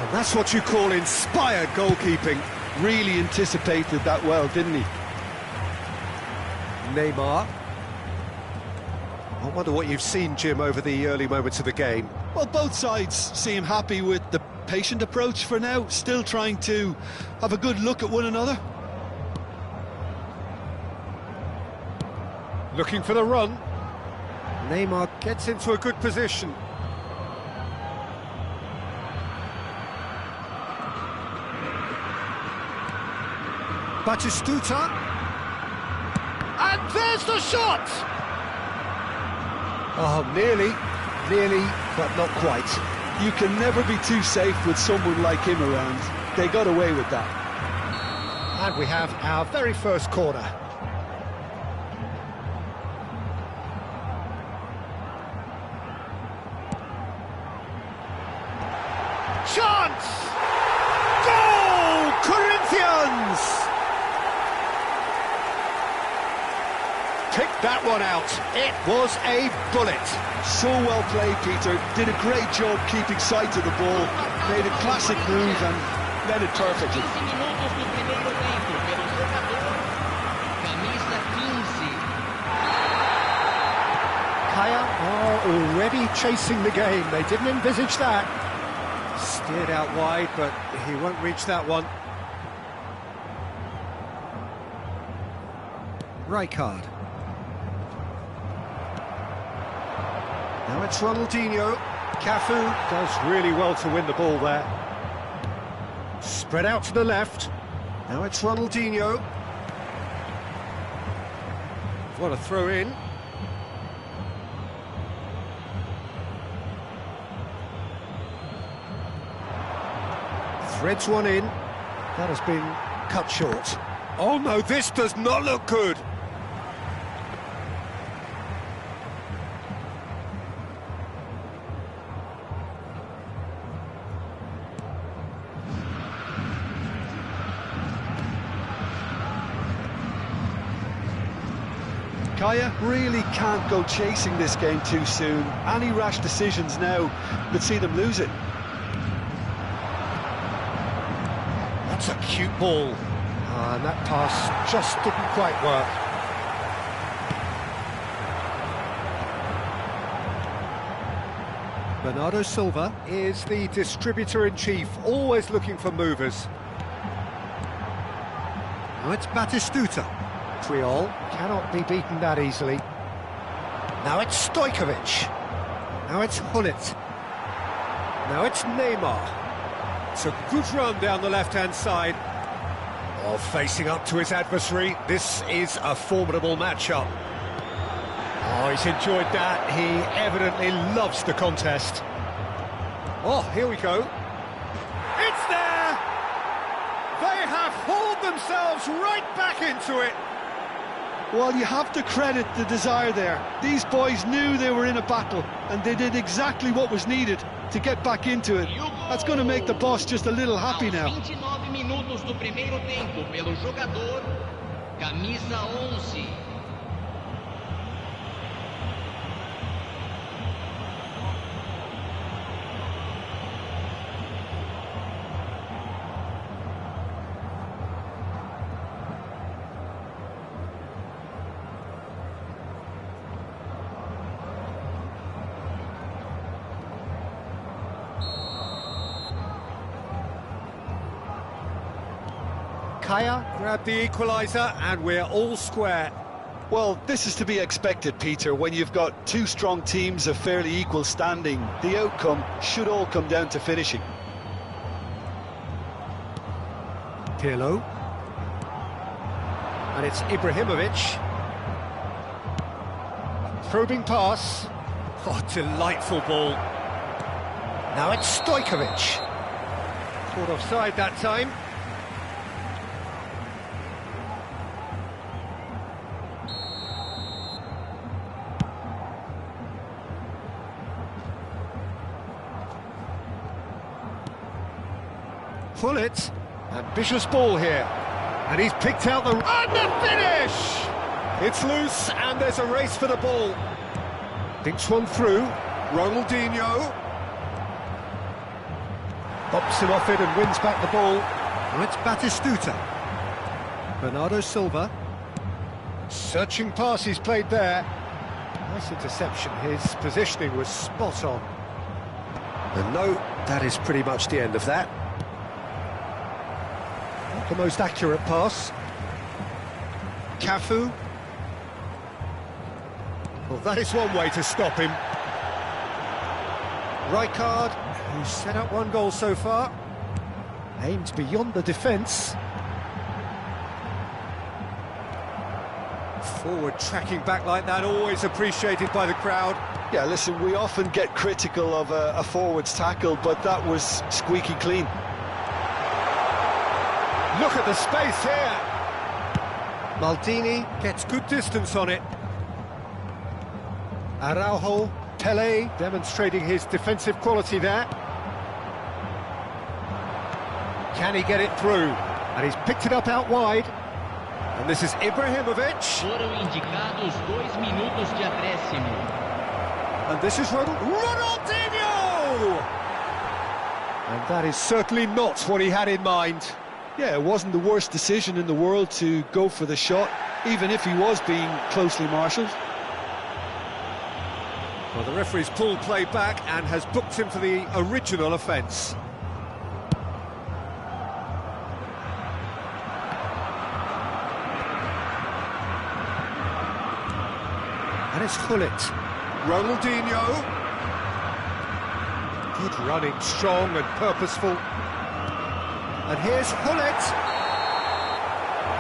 And that's what you call inspired goalkeeping.
Really anticipated that well, didn't he?
Neymar. I wonder what you've seen, Jim, over the early moments of the game.
Well, both sides seem happy with the patient approach for now, still trying to have a good look at one another.
Looking for the run. Neymar gets into a good position. Batistuta.
And there's the shot!
Oh, nearly, but not quite.
You can never be too safe with someone like him around. They got away with that.
And we have our very first corner.
Chance!
Goal! Corinthians! Picked that one out. It was a bullet.
So well played, Peter. Did a great job keeping sight of the ball. Made a classic move and led it perfectly.
Kaya are already chasing the game. They didn't envisage that. Steered out wide, but he won't reach that one. Rijkaard. Now it's Ronaldinho. Cafu does really well to win the ball there. Spread out to the left. Now it's Ronaldinho. What a throw in. Threads one in. That has been cut short. Oh no, this does not look good.
Kaya really can't go chasing this game too soon. Any rash decisions now could see them lose it.
That's a cute ball. And that pass just didn't quite work. Bernardo Silva is the distributor-in-chief, always looking for movers. Now it's Batistuta. Triol cannot be beaten that easily. Now it's Stojkovic. Now it's Hullet. Now it's Neymar. It's a good run down the left-hand side. Oh, facing up to his adversary. This is a formidable matchup. Oh, he's enjoyed that. He evidently loves the contest. Oh, here we go. It's there! They have hauled themselves right back into it.
Well, you have to credit the desire there. These boys knew they were in a battle, and they did exactly what was needed to get back into it. That's going to make the boss just a little happy now.
29 minutos do primeiro tempo pelo jogador camisa 11.
Kaya grabbed the equaliser, and we're all square.
Well, this is to be expected, Peter. When you've got two strong teams of fairly equal standing, the outcome should all come down to finishing.
Pirlo. And it's Ibrahimovic. Probing pass. Oh, delightful ball. Now it's Stojkovic. Caught offside that time. Pull it. Ambitious ball here. And he's picked out the... And the finish! It's loose, and there's a race for the ball. Thinks one through. Ronaldinho. Bops him off it and wins back the ball. And it's Batistuta. Bernardo Silva. Searching pass he's played there. Nice interception. His positioning was spot on. And no, that is pretty much the end of that. Not the most accurate pass. Cafu. Well, that is one way to stop him. Rijkaard, who's set up one goal so far, aimed beyond the defence. Forward tracking back like that, always appreciated by the crowd.
Yeah, listen, we often get critical of a forward's tackle, but that was squeaky clean.
Look at the space here. Maldini gets good distance on it. Araujo, Pele demonstrating his defensive quality there. Can he get it through? And he's picked it up out wide. And this is Ibrahimovic.
Foram indicados 2 minutos de acréscimo.
And this is Ronaldinho! And that is certainly not what he had in mind.
Yeah, it wasn't the worst decision in the world to go for the shot, even if he was being closely marshalled.
Well, the referee's pulled play back and has booked him for the original offence. And it's Gullit. Ronaldinho. Good running, strong and purposeful. And here's Gullit.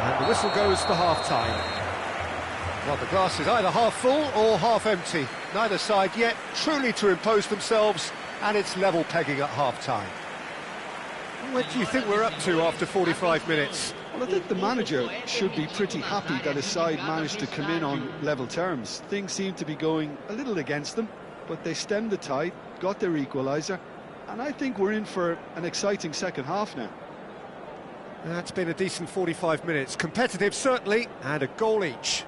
And the whistle goes for half-time. Well, the glass is either half full or half empty. Neither side yet truly to impose themselves, and it's level pegging at half-time. What do you think we're up to after 45 minutes?
Well, I think the manager should be pretty happy that his side managed to come in on level terms. Things seem to be going a little against them, but they stemmed the tide, got their equaliser, and I think we're in for an exciting second half now.
That's been a decent 45 minutes. Competitive, certainly, and a goal each.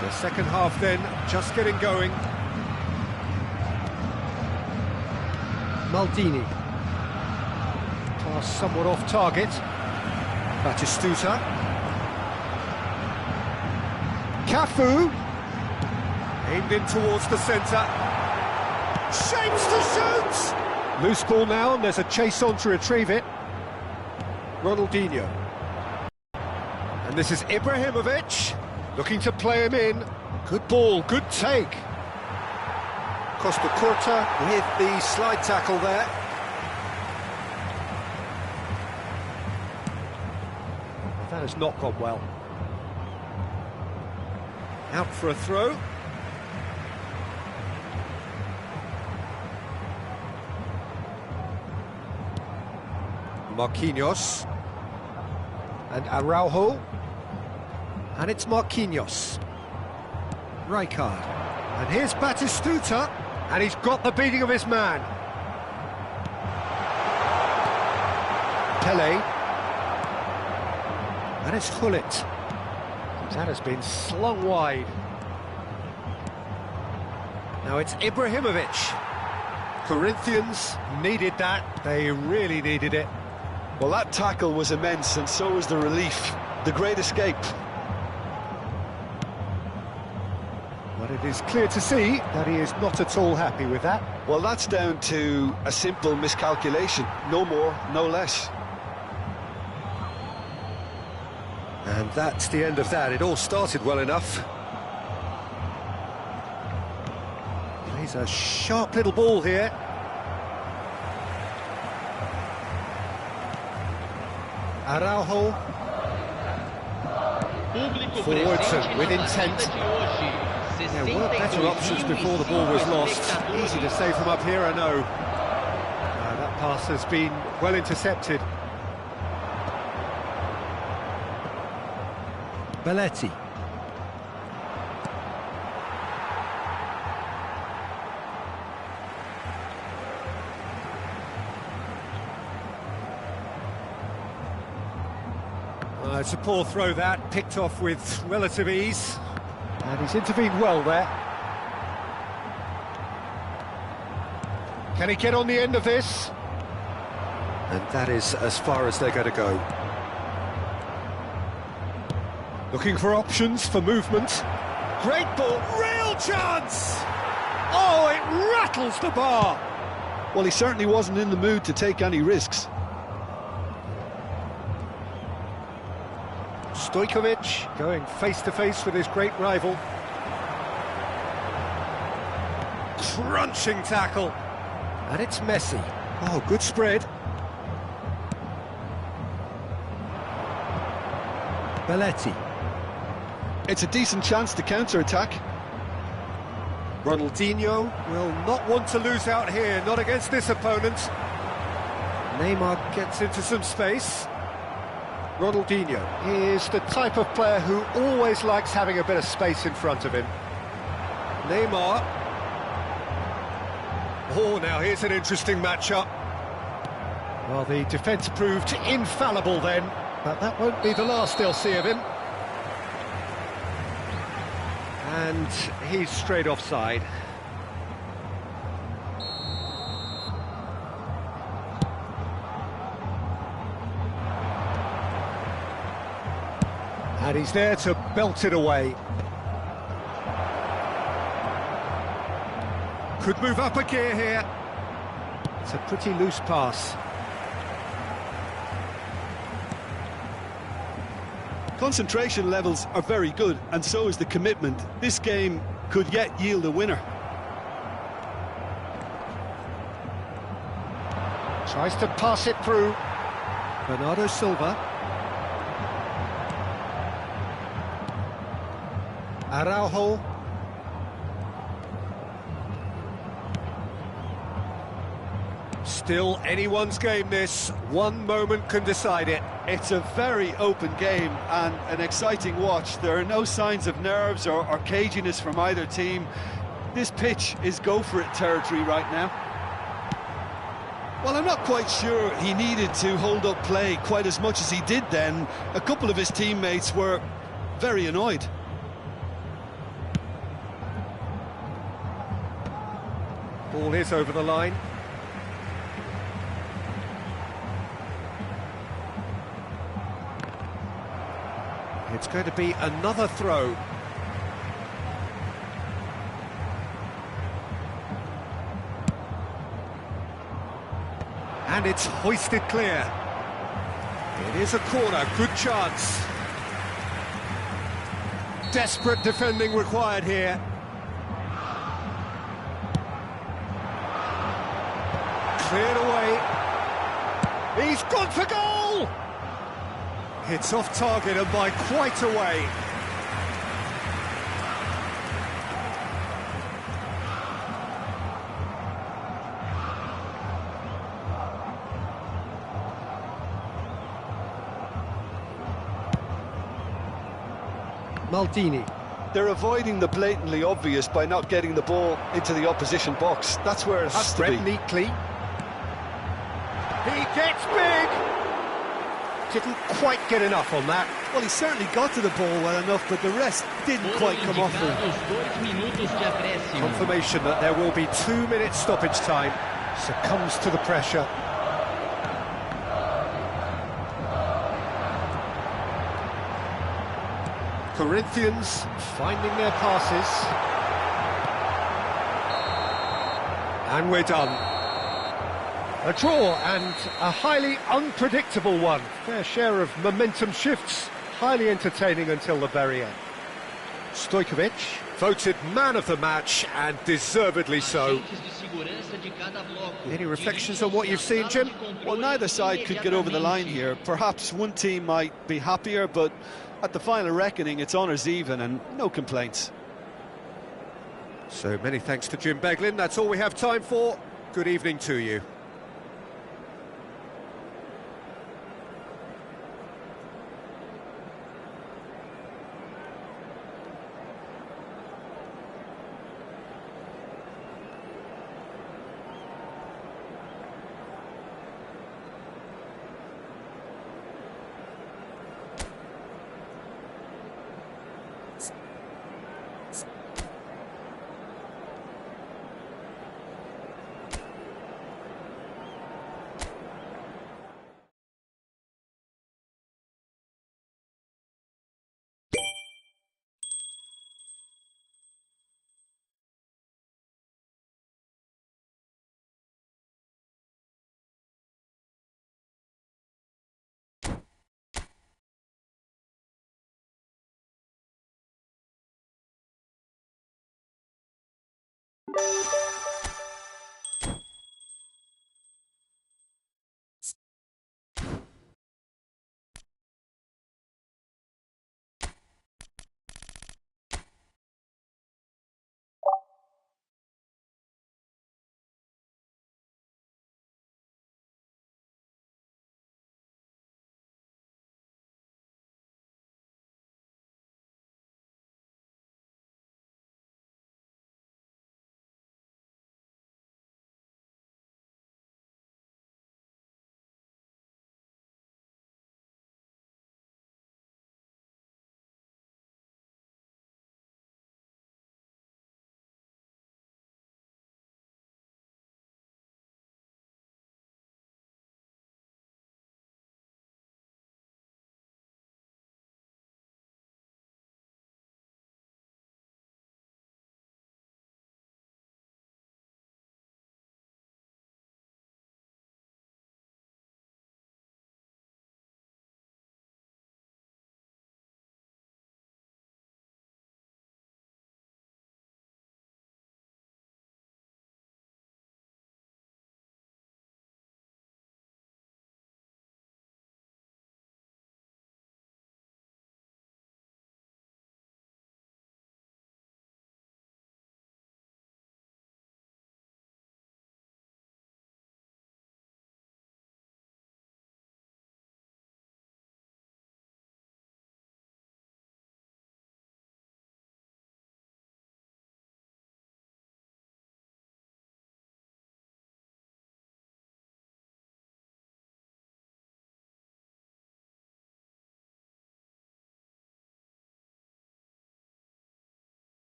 The second half then, just getting going. Maldini. Pass somewhat off target. Batistuta. Cafu. Aimed in towards the centre. Shapes to shoot! Loose ball now, and there's a chase on to retrieve it. Ronaldinho. And this is Ibrahimovic, looking to play him in. Good ball, good take. Costa Curta with the slide tackle there. That has not gone well. Out for a throw. Marquinhos. And Araujo. And it's Marquinhos. Rijkaard. And here's Batistuta. And he's got the beating of his man. Pele. And it's Hullet. That has been slung wide. Now it's Ibrahimovic. Corinthians needed that. They really needed it.
Well, that tackle was immense, and so was the relief. The great escape.
But it is clear to see that he is not at all happy with that.
Well, that's down to a simple miscalculation. No more, no less.
And that's the end of that. It all started well enough. Plays a sharp little ball here. Araujo. Forwards and with intent. There were better options before the ball was lost. Easy to say from up here, I know. That pass has been well intercepted. Belletti. It's a poor throw that, picked off with relative ease. And he's intervened well there. Can he get on the end of this? And that is as far as they're going to go. Looking for options for movement. Great ball, real chance! Oh, it rattles the bar!
Well, he certainly wasn't in the mood to take any risks.
Stojkovic going face-to-face with his great rival. Crunching tackle. And it's Messi. Oh, good spread. Belletti.
It's a decent chance to counter-attack.
Ronaldinho will not want to lose out here, not against this opponent. Neymar gets into some space. Ronaldinho is the type of player who always likes having a bit of space in front of him. Neymar. Oh, now here's an interesting matchup. Well, the defence proved infallible then, but that won't be the last they'll see of him. And he's straight offside. And he's there to belt it away. Could move up a gear here. It's a pretty loose pass.
Concentration levels are very good, and so is the commitment. This game could yet yield a winner.
Tries to pass it through. Bernardo Silva. Araujo. Still anyone's game this. One moment can decide it.
It's a very open game and an exciting watch. There are no signs of nerves or caginess from either team. This pitch is go-for-it territory right now. Well, I'm not quite sure he needed to hold up play quite as much as he did then. A couple of his teammates were very annoyed.
Ball is over the line. It's going to be another throw. And it's hoisted clear. It is a corner, good chance. Desperate defending required here. Cleared away. He's gone for goal! It's off target and by quite a way.
Maldini.
They're avoiding the blatantly obvious by not getting the ball into the opposition box. That's where it has to be.
Neatly. He gets big! Didn't quite get enough on that.
Well, he certainly got to the ball well enough, but the rest didn't quite come off him.
Confirmation that there will be 2 minutes stoppage time. Succumbs to the pressure. Corinthians finding their passes. And we're done. A draw and a highly unpredictable one. Fair share of momentum shifts. Highly entertaining until the very end. Stojkovic voted man of the match and deservedly so. Any reflections on what you've seen, Jim?
Well, neither side could get over the line here. Perhaps one team might be happier, but at the final reckoning, it's honours even and no complaints.
So many thanks to Jim Beglin. That's all we have time for. Good evening to you.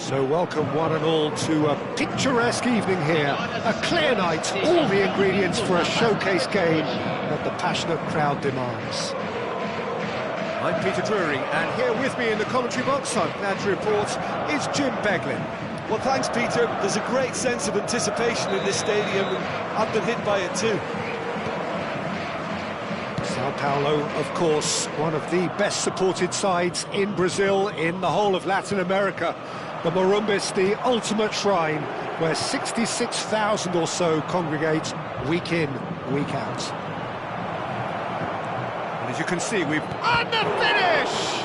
So welcome one and all to a picturesque evening here. A clear night, all the ingredients for a showcase game that the passionate crowd demands. I'm Peter Drury, and here with me in the commentary box, I'm glad to report, is Jim Beglin.
Well, thanks, Peter. There's a great sense of anticipation in this stadium, and I've been hit by it too.
Sao Paulo, of course, one of the best supported sides in Brazil, in the whole of Latin America. The Morumbis, the ultimate shrine, where 66,000 or so congregate week in, week out. And as you can see, we've... And the finish!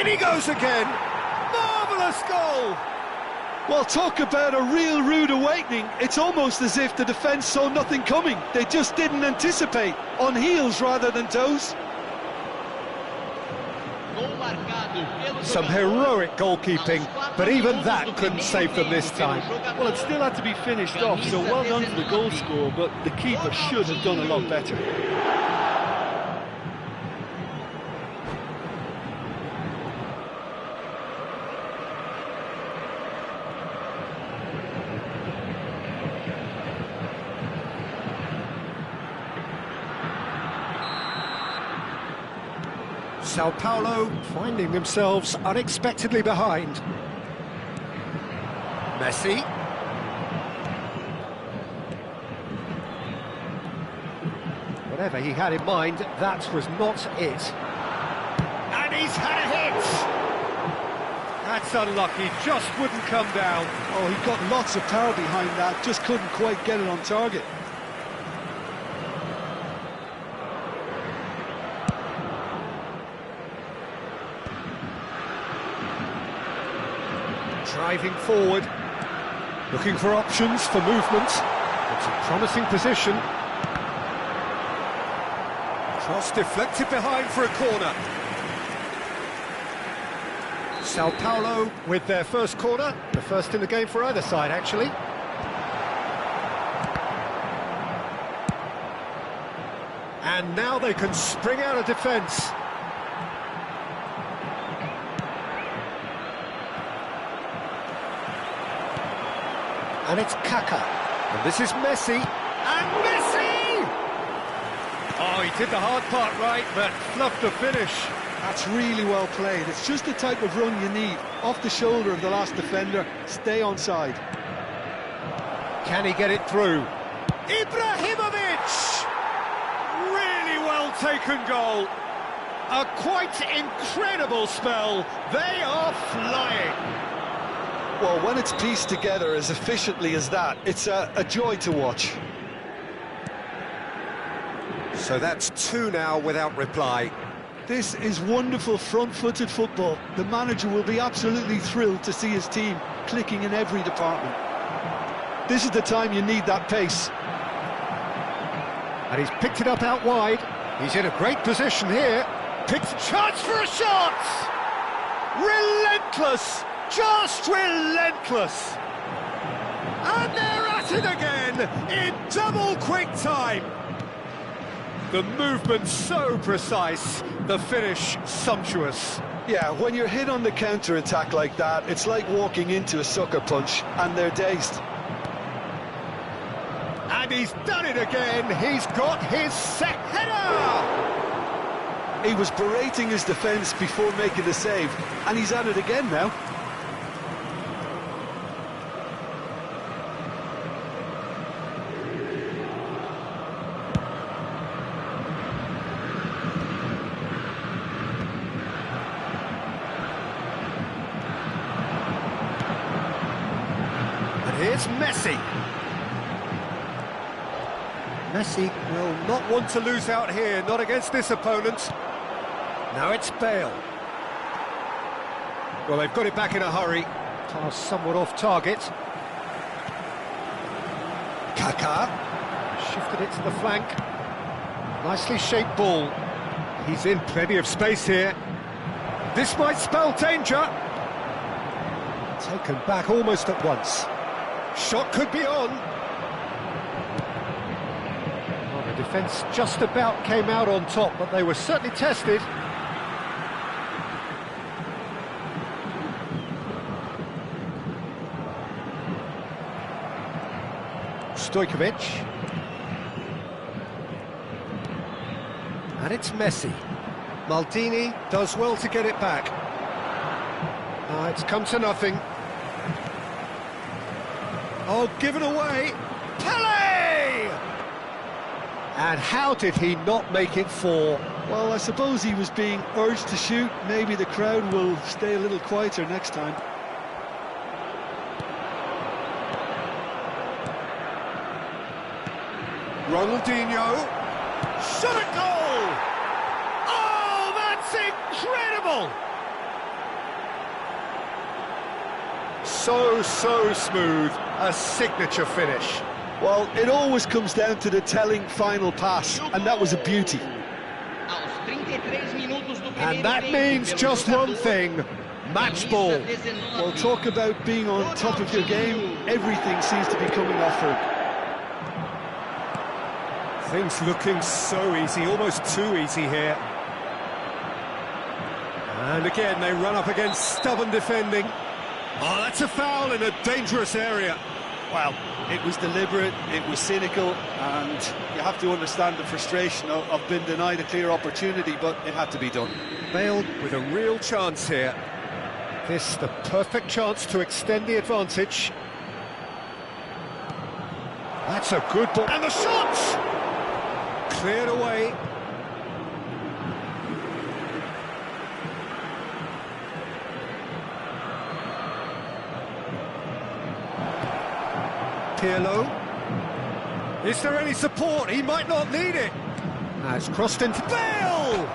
In he goes again! Marvellous goal!
Well, talk about a real rude awakening. It's almost as if the defence saw nothing coming. They just didn't anticipate, on heels rather than toes.
Some heroic goalkeeping, but even that couldn't save them this time.
Well, it still had to be finished off, so well done to the goal scorer, but the keeper should have done a lot better.
Sao Paulo finding themselves unexpectedly behind. Messi. Whatever he had in mind, that was not it. And he's had a hit! That's unlucky, just wouldn't come down.
Oh, he got lots of power behind that, just couldn't quite get it on target.
Driving forward, looking for options for movement. It's a promising position. Cross deflected behind for a corner. Sao Paulo with their first corner, the first in the game for either side, actually. And now they can spring out of defence. And it's Kaká. And this is Messi. And Messi! Oh, he did the hard part right, but fluffed the finish.
That's really well played. It's just the type of run you need. Off the shoulder of the last defender, stay onside.
Can he get it through? Ibrahimovic! Really well taken goal. A quite incredible spell. They are flying.
Well, when it's pieced together as efficiently as that, it's a joy to watch.
So that's two now without reply.
This is wonderful front-footed football. The manager will be absolutely thrilled to see his team clicking in every department. This is the time you need that pace.
And he's picked it up out wide. He's in a great position here. Picked a chance for a shot! Relentless! Just relentless! And they're at it again in double quick time. The movement so precise, the finish sumptuous.
Yeah, when you're hit on the counter-attack like that, it's like walking into a sucker punch, and they're dazed.
And he's done it again, he's got his header!
He was berating his defence before making the save, and he's at it again now.
Here's Messi. Messi will not want to lose out here, not against this opponent. Now it's Bale. Well, they've got it back in a hurry. Pass somewhat off target. Kaká. Shifted it to the flank. Nicely shaped ball. He's in plenty of space here. This might spell danger. Taken back almost at once. Shot could be on. Well, the defence just about came out on top, but they were certainly tested. Stojkovic. And it's Messi. Maldini does well to get it back. It's come to nothing. Oh, given away. Pele! And how did he not make it 4?
Well, I suppose he was being urged to shoot. Maybe the crowd will stay a little quieter next time.
Ronaldinho. Shot a goal! Oh, that's incredible! So smooth. A signature finish.
Well, it always comes down to the telling final pass, and that was a beauty.
And that means just one thing, match ball.
Well, talk about being on top of your game, everything seems to be coming off for him.
Things looking so easy, almost too easy here. And again, they run up against stubborn defending. Oh, that's a foul in a dangerous area.
Well, it was deliberate, it was cynical, and you have to understand the frustration of being denied a clear opportunity, but it had to be done.
Bale with a real chance here. This the perfect chance to extend the advantage. That's a good ball. And the shots! Cleared away. Pirlo. Is there any support? He might not need it. It's crossed into Bale!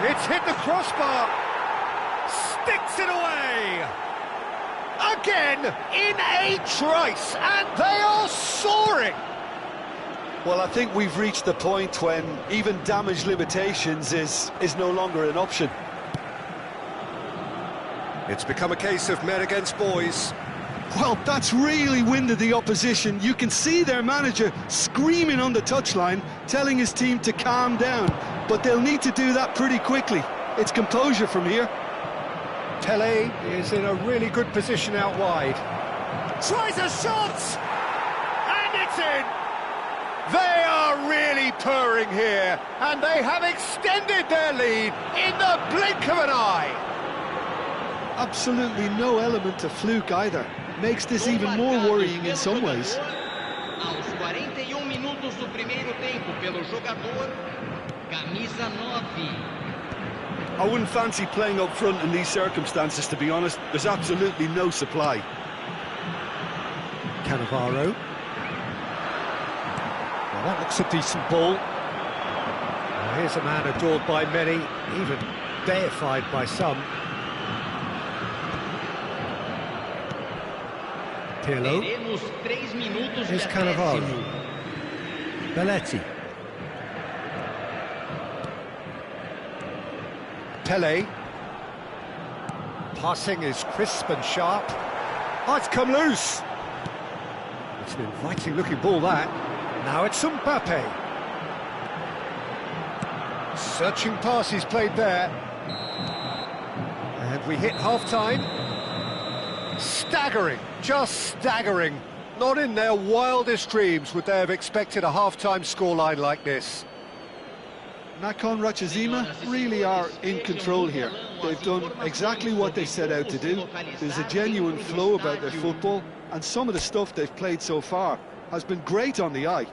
It's hit the crossbar. Sticks it away. Again, in a trice, and they are soaring.
Well, I think we've reached the point when even damage limitations is no longer an option.
It's become a case of men against boys.
Well, that's really winded the opposition. You can see their manager screaming on the touchline, telling his team to calm down. But they'll need to do that pretty quickly. It's composure from here.
Pele is in a really good position out wide. Tries a shot! And it's in! They are really purring here, and they have extended their lead in the blink of an eye.
Absolutely no element of fluke either. Makes this even more worrying in some ways.
Aos 41 minutos do primeiro tempo pelo jogador, camisa 9.
I wouldn't fancy playing up front in these circumstances, to be honest. There's absolutely no supply.
Cannavaro. Well, that looks a decent ball. Well, here's a man adored by many, even deified by some. Pirlo. Here's Cannavaro. Belletti. Pele. Passing is crisp and sharp. Oh, it's come loose. It's an inviting looking ball, that. Now it's Mbappe. Searching pass he's played there. And we hit half-time. Staggering, just staggering. Not in their wildest dreams would they have expected a half-time scoreline like this.
Nakhon Ratchazima really are in control here. They've done exactly what they set out to do. There's a genuine flow about their football, and some of the stuff they've played so far has been great on the eye.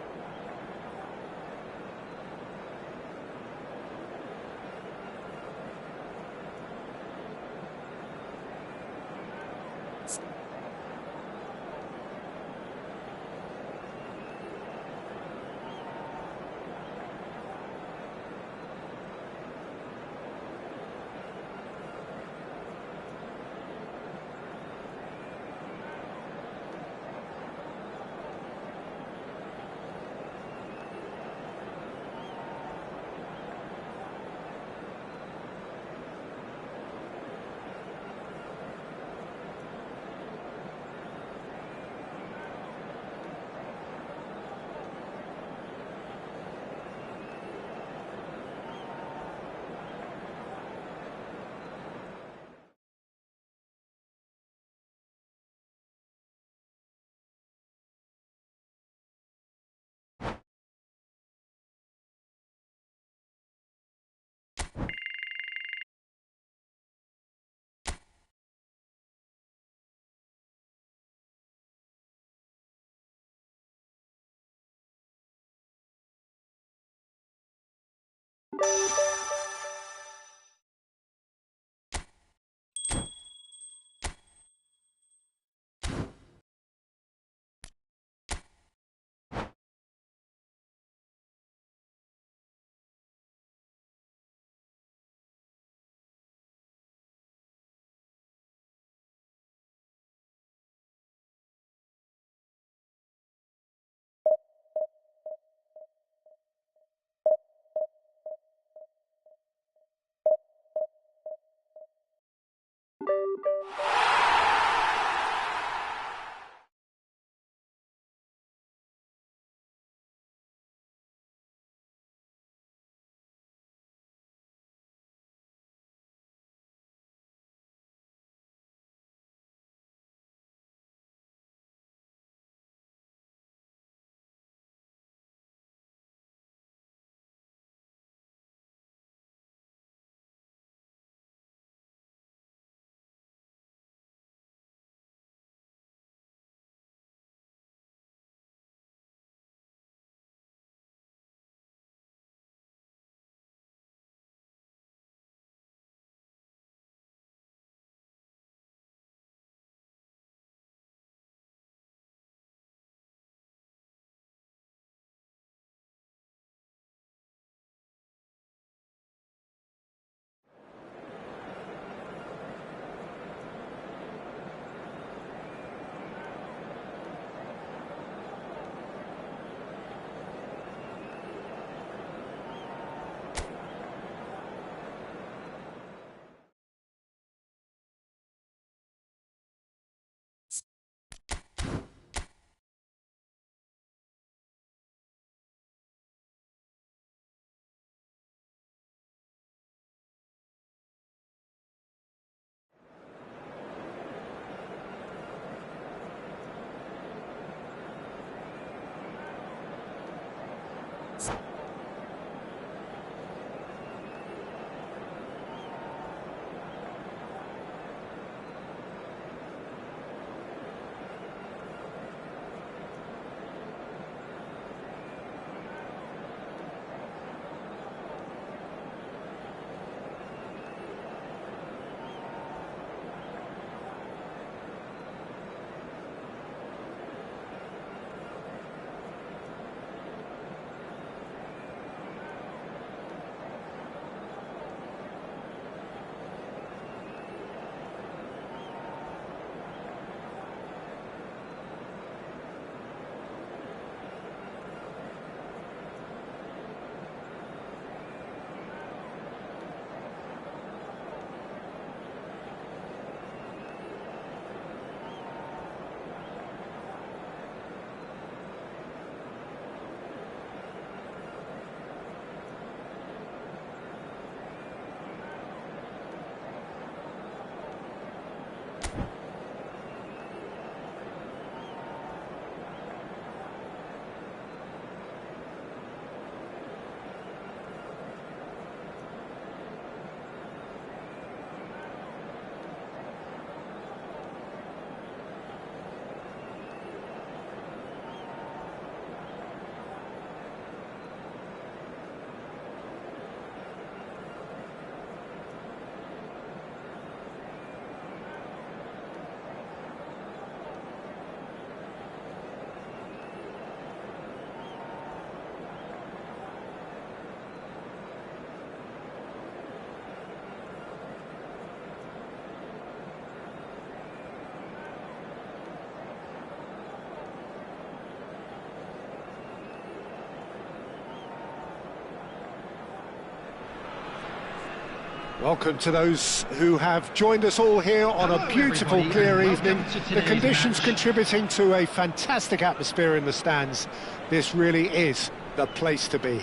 Welcome to those who have joined us all here on a beautiful, clear evening. The conditions contributing to a fantastic atmosphere in the stands. This really is the place to be.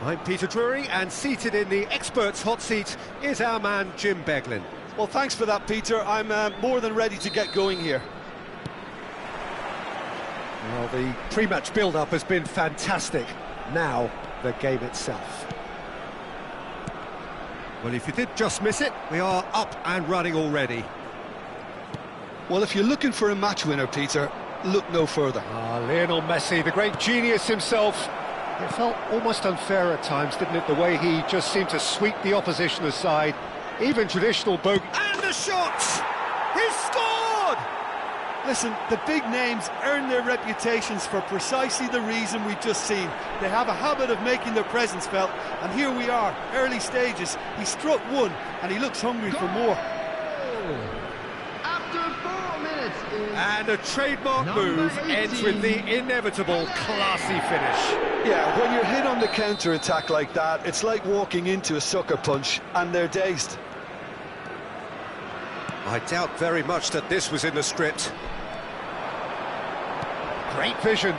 I'm Peter Drury, and seated in the experts' hot seat is our man Jim Beglin.
Well, thanks for that, Peter. I'm more than ready to get going here.
Well, the pre-match build-up has been fantastic. Now, the game itself. Well, if you did just miss it, we are up and running already.
Well, if you're looking for a match winner, Peter, look no further.
Lionel Messi, the great genius himself. It felt almost unfair at times, didn't it, the way he just seemed to sweep the opposition aside. Even traditional bogey. And the shot! He scored!
Listen, the big names earn their reputations for precisely the reason we've just seen. They have a habit of making their presence felt, and here we are, early stages. He struck one, and he looks hungry for more.
After 4 minutes is
And a trademark move ends with the inevitable classy finish.
Yeah, when you're hit on the counter-attack like that, it's like walking into a sucker punch, and they're dazed.
I doubt very much that this was in the script. Great vision.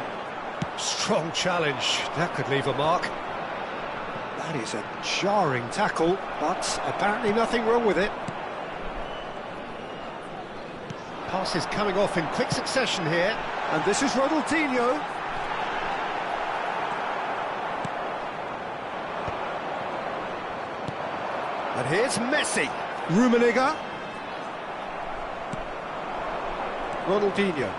Strong challenge. That could leave a mark. That is a jarring tackle, but apparently nothing wrong with it. Passes coming off in quick succession here, and this is Ronaldinho. And here's Messi. Rummenigge. Ronaldinho.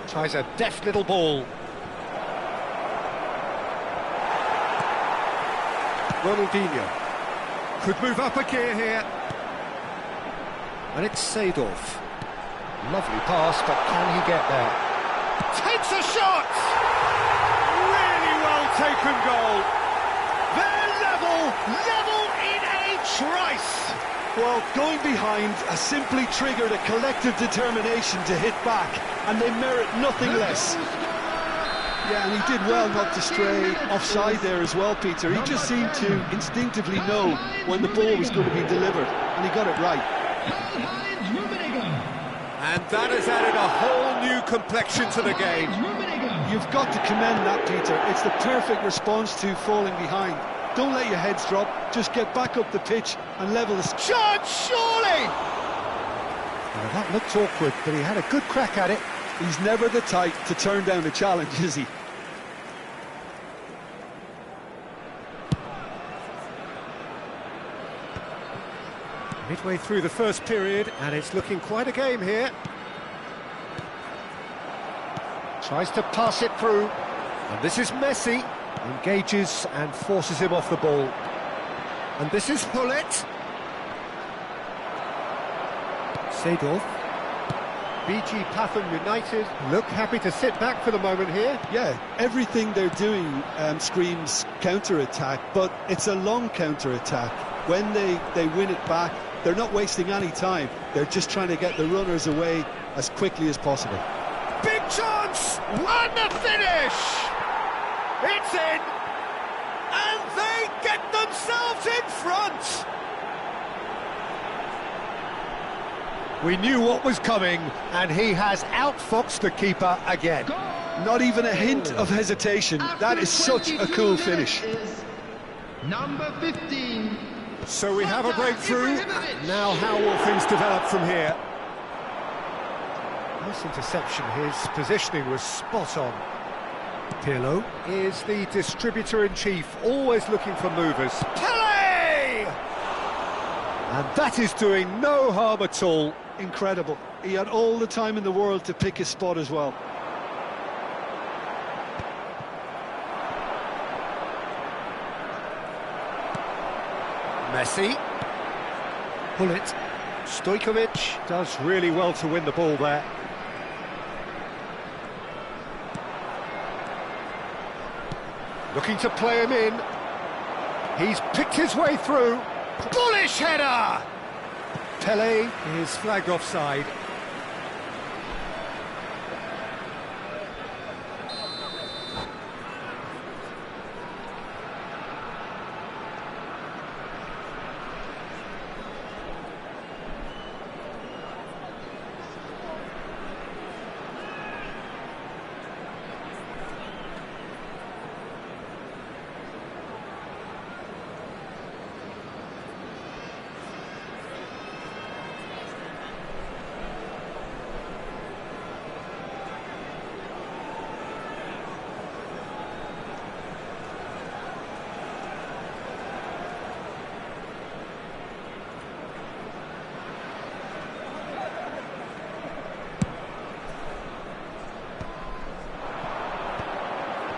Tries a deft little ball. Ronaldinho. Could move up a gear here. And it's Seedorf. Lovely pass, but can he get there? Takes a shot! Really well taken goal. They're level in a trice.
Well, going behind has simply triggered a collective determination to hit back, and they merit nothing less. Yeah, and he did well not to stray offside there as well, Peter. He just seemed to instinctively know when the ball was going to be delivered, and he got it right.
And that has added a whole new complexion to the game.
You've got to commend that, Peter. It's the perfect response to falling behind. Don't let your heads drop, just get back up the pitch and level the...
Shot, surely! Well, that looked awkward, but he had a good crack at it.
He's never the type to turn down a challenge, is he?
Midway through the first period, and it's looking quite a game here. Tries to pass it through, and this is Messi. Engages and forces him off the ball. And this is Hullet. Seedorf. BG Pathum United look happy to sit back for the moment here.
Yeah, everything they're doing screams counter-attack, but it's a long counter-attack. When they win it back, they're not wasting any time. They're just trying to get the runners away as quickly as possible.
Big chance! And the finish! It's in! And they get themselves in front! We knew what was coming, and he has outfoxed the keeper again.
Not even a hint of hesitation. That is such a cool finish.
number 15.
So we have a breakthrough. Now how will things develop from here? Nice interception. His positioning was spot on. Pirlo is the distributor-in-chief, always looking for movers. Pele! And that is doing no harm at all.
Incredible. He had all the time in the world to pick his spot as well.
Messi. Hullet. Stojkovic does really well to win the ball there. Looking to play him in. He's picked his way through. Bullish header! Pele is flagged offside.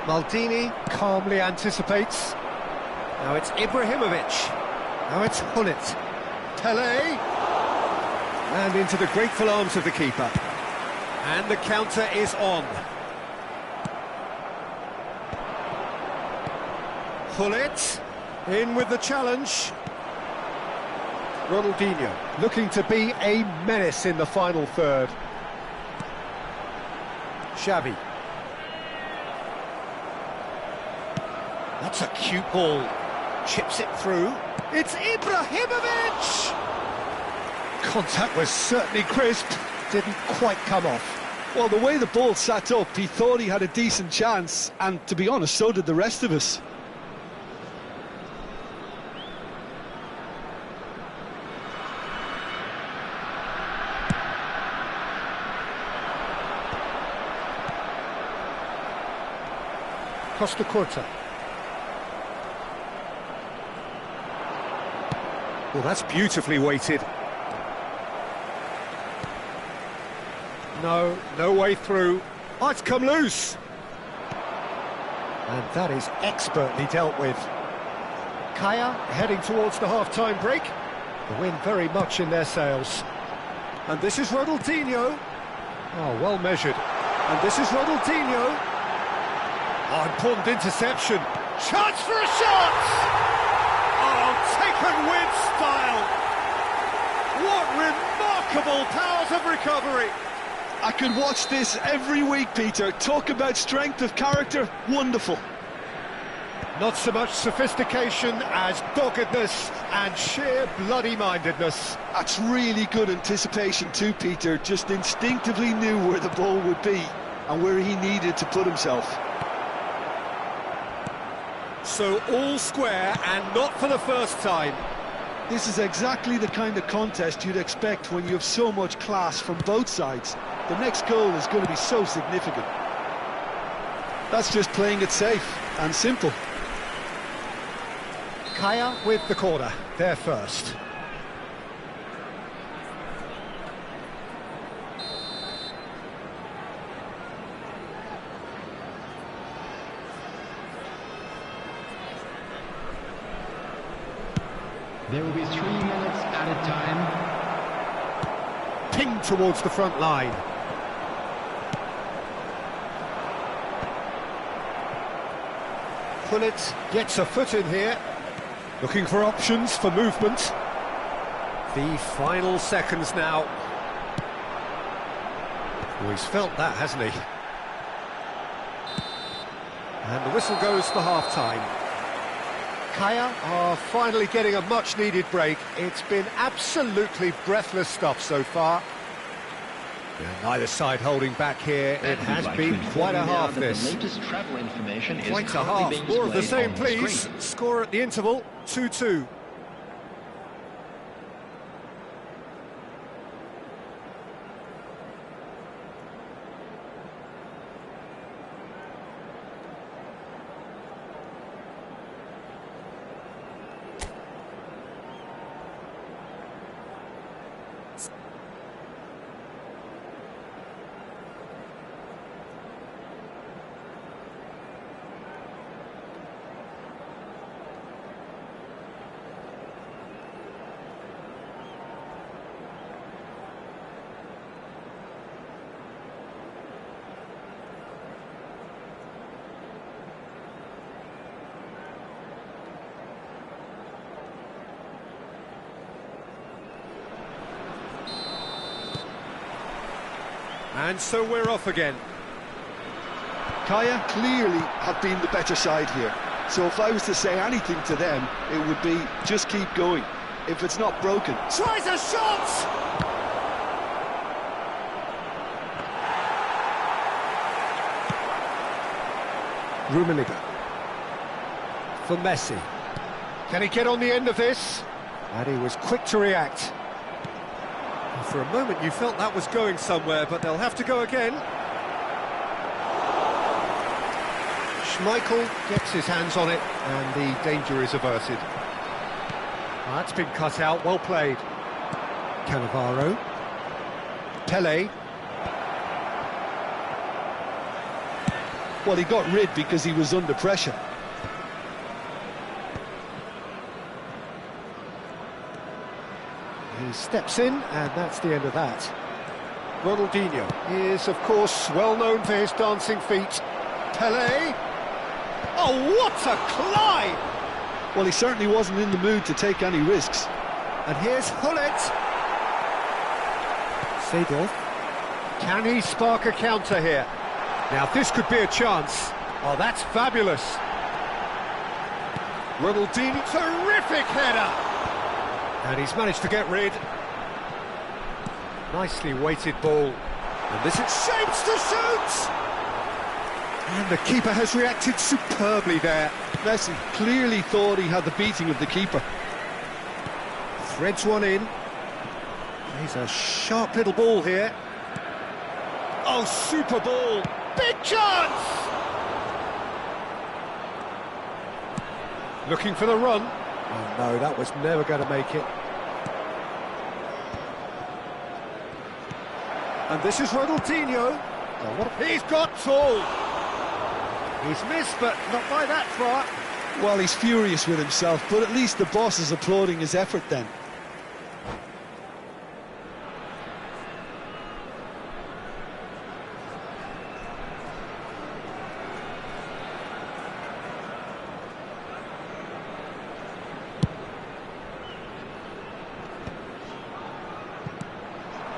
Maldini calmly anticipates. Now it's Ibrahimovic. Now it's Hullet. Pele. And into the grateful arms of the keeper. And the counter is on. Hullet in with the challenge. Ronaldinho looking to be a menace in the final third. Xavi. That's a cute ball. Chips it through. It's Ibrahimovic! Contact was certainly crisp. Didn't quite come off.
Well, the way the ball sat up, he thought he had a decent chance, and to be honest, so did the rest of us.
Costa Curta. Well, that's beautifully weighted. No way through. Oh, it's come loose. And that is expertly dealt with. Kaya heading towards the half-time break. The wind very much in their sails. And this is Ronaldinho. Oh, well measured. And this is Ronaldinho. Oh, important interception. Chance for a shot! Oh, taken with style. What remarkable powers of recovery.
I could watch this every week, Peter. Talk about strength of character. Wonderful.
Not so much sophistication as doggedness and sheer bloody-mindedness.
That's really good anticipation too, Peter. Just instinctively knew where the ball would be and where he needed to put himself.
So all square, and not for the first time.
This is exactly the kind of contest you'd expect when you have so much class from both sides. The next goal is going to be so significant. That's just playing it safe and simple.
Kaya with the corner, there first.
There will be 3 minutes at a time.
Ping towards the front line. Hullet gets a foot in here. Looking for options for movement. The final seconds now. Oh, he's felt that, hasn't he? And the whistle goes for half-time. Kaya are finally getting a much-needed break. It's been absolutely breathless stuff so far. Neither side holding back here. It has been quite a half, this.
The latest travel information is
Quite a
currently
half.
being
More of the
displayed
same,
on the
please.
screen.
Score at the interval, 2-2. And so we're off again.
Kaya clearly have been the better side here. So if I was to say anything to them, it would be just keep going. If it's not broken.
Tries a shot! Rummenigge. For Messi. Can he get on the end of this? And he was quick to react. For a moment you felt that was going somewhere, but they'll have to go again. Schmeichel gets his hands on it, and the danger is averted. That's been cut out, well played. Cannavaro. Pele.
Well, he got rid because he was under pressure.
He steps in, and that's the end of that. Ronaldinho is, of course, well known for his dancing feet. Pelé. Oh, what a climb!
Well, he certainly wasn't in the mood to take any risks.
And here's Hullet. Seedorf. Can he spark a counter here? Now, this could be a chance. Oh, that's fabulous. Ronaldinho, terrific header! And he's managed to get rid. Nicely weighted ball. And this is shapes to shoot! And the keeper has reacted superbly there.
Messi clearly thought he had the beating of the keeper.
Threads one in. He's a sharp little ball here. Oh, super ball! Big chance! Looking for the run. Oh no, that was never going to make it. And this is Ronaldinho. Oh, what he's got tall. He's missed, but not by that far.
Well, he's furious with himself, but at least the boss is applauding his effort then.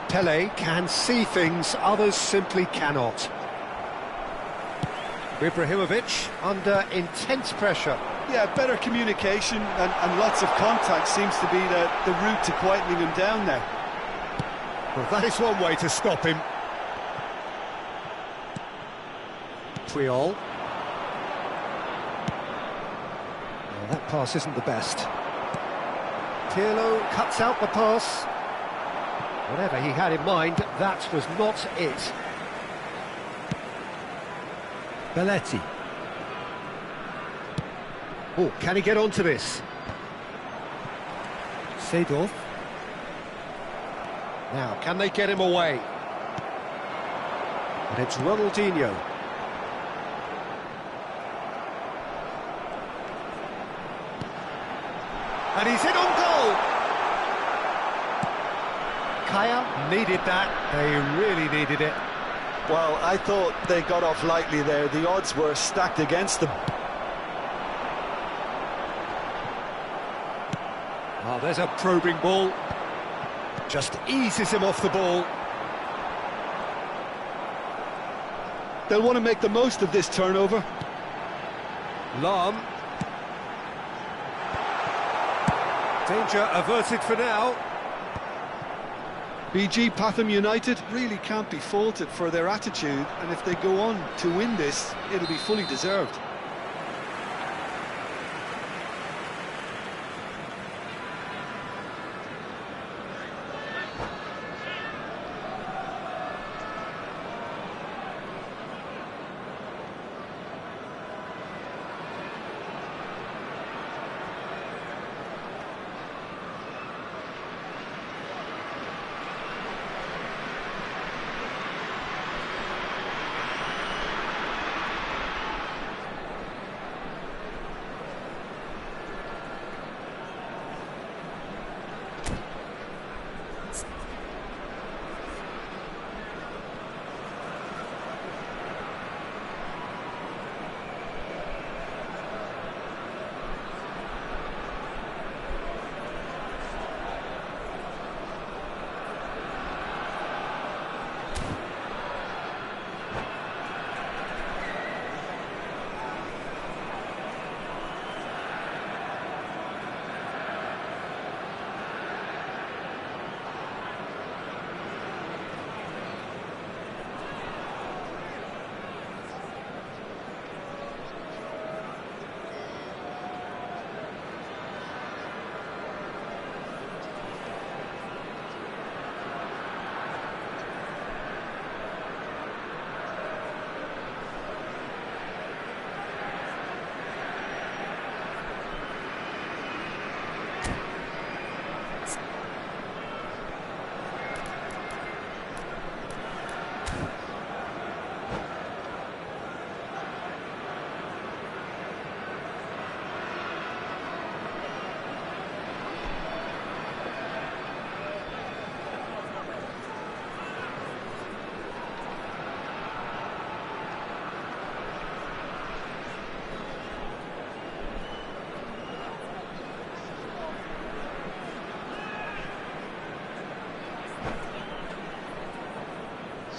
Pelé can see things others simply cannot. Ibrahimovic under intense pressure.
Yeah, better communication and lots of contact seems to be the route to quietening him down now.
Well, that is one way to stop him. Puyol. Well, that pass isn't the best. Pirlo cuts out the pass. Whatever he had in mind, that was not it. Belletti. Oh, can he get onto this? Seedorf. Now, can they get him away? And it's Ronaldinho. And he's in on goal! Kaya needed that. They really needed it.
Well, I thought they got off lightly there. The odds were stacked against them.
Oh, there's a probing ball. Just eases him off the ball.
They'll want to make the most of this turnover.
Lam. Danger averted for now.
BG Patham United really can't be faulted for their attitude, and if they go on to win this, it'll be fully deserved.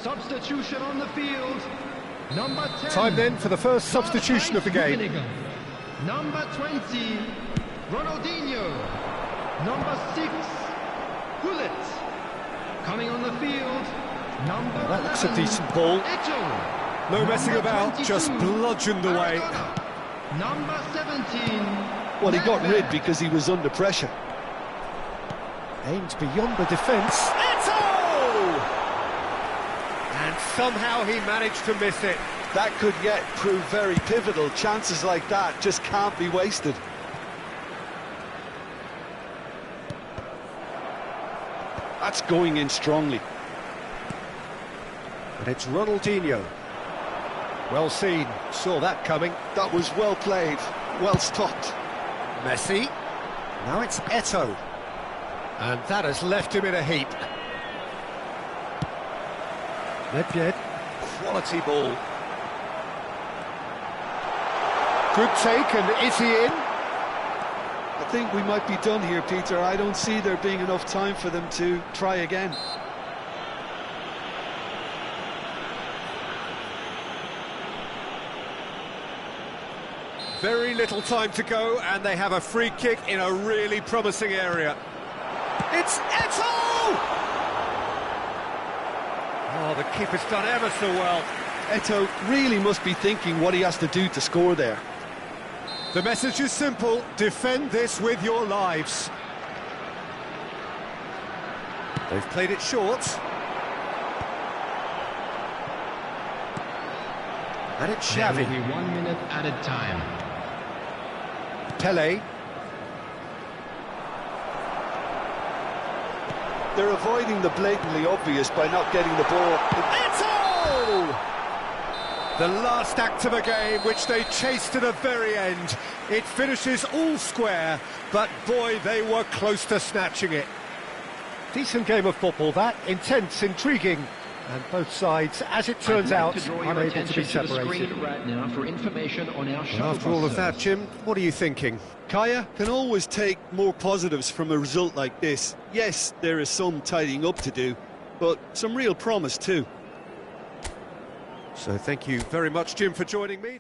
Substitution on the field. Number 10.
Time then for the first substitution of the game.
Number 20, Ronaldinho. Number 6, Gullit. Coming on the field, number
That looks a
11,
decent ball.
Eto'o.
No messing
Number
about,
22,
just bludgeoned away.
Maradona. Number 17.
Well, he got
Nedved.
rid because he was under pressure.
Aimed beyond the defence.
Eto'o! And somehow he managed to miss it.
That could yet prove very pivotal. Chances like that just can't be wasted. That's going in strongly.
And it's Ronaldinho. Well seen, saw that coming.
That was well played, well stopped.
Messi. Now it's Eto'o. And that has left him in a heap. Nedved. Quality ball. Good take, and is he in?
I think we might be done here, Peter. I don't see there being enough time for them to try again.
Very little time to go, and they have a free kick in a really promising area. It's Eto'o! Oh, the keeper's done ever so well.
Eto'o really must be thinking what he has to do to score there.
The message is simple: defend this with your lives. They've played it short. And it's
There will
Xavi.
be 1 minute added time.
Pele.
They're avoiding the blatantly obvious by not getting the ball.
Eto'o! The last act of a game, which they chased to the very end. It finishes all square, but boy, they were close to snatching it. Decent game of football, that. Intense, intriguing. And both sides, as it turns out, unable to be separated.
Right now for information on our
Well, after all of that, Jim, what are you thinking?
Kaya can always take more positives from a result like this. Yes, there is some tidying up to do, but some real promise too.
So thank you very much, Jim, for joining me.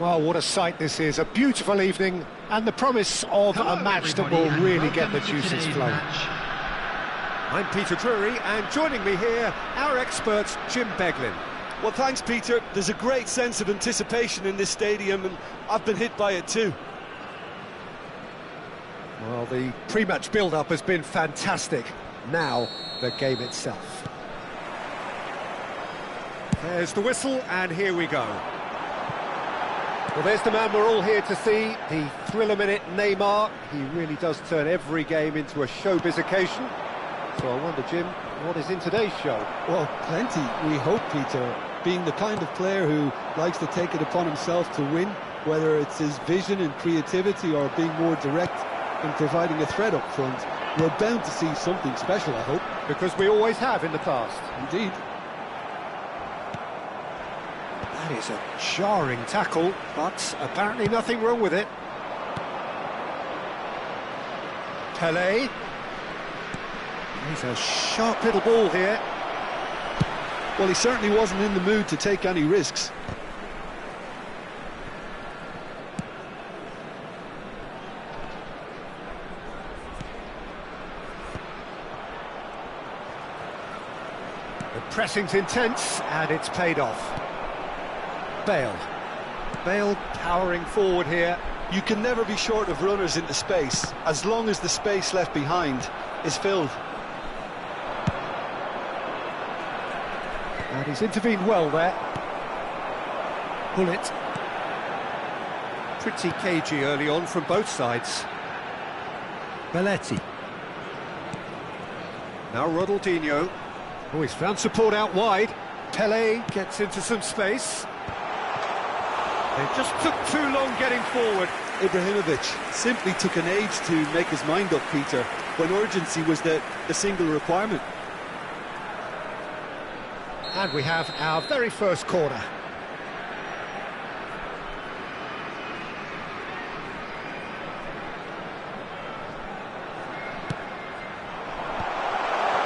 Well, what a sight this is. A beautiful evening and the promise of
Hello,
a match that
everybody,
will
and
really get the
welcome to
juices
today's
flowing.
match.
I'm Peter Drury, and joining me here, our expert, Jim Beglin.
Well, thanks, Peter. There's a great sense of anticipation in this stadium, and I've been hit by it too.
Well, the pre-match build-up has been fantastic. Now, the game itself. There's the whistle, and here we go. Well, there's the man we're all here to see, the thriller-minute Neymar. He really does turn every game into a showbiz occasion. So I wonder, Jim, what is in today's show?
Well, plenty, we hope, Peter. Being the kind of player who likes to take it upon himself to win, whether it's his vision and creativity or being more direct in providing a threat up front, we're bound to see something special, I hope.
Because we always have in the past.
Indeed.
That is a jarring tackle, but apparently nothing wrong with it. Pelé. He's a sharp little ball here.
Well, he certainly wasn't in the mood to take any risks.
The pressing's intense, and it's paid off. Bale. Bale powering forward here.
You can never be short of runners into space, as long as the space left behind is filled.
And he's intervened well there. Bullet. Pretty cagey early on from both sides. Belletti. Now Ronaldinho. Oh, he's found support out wide. Pelé gets into some space. They just took too long getting forward.
Ibrahimovic simply took an age to make his mind up, Peter, when urgency was the single requirement.
And we have our very first corner.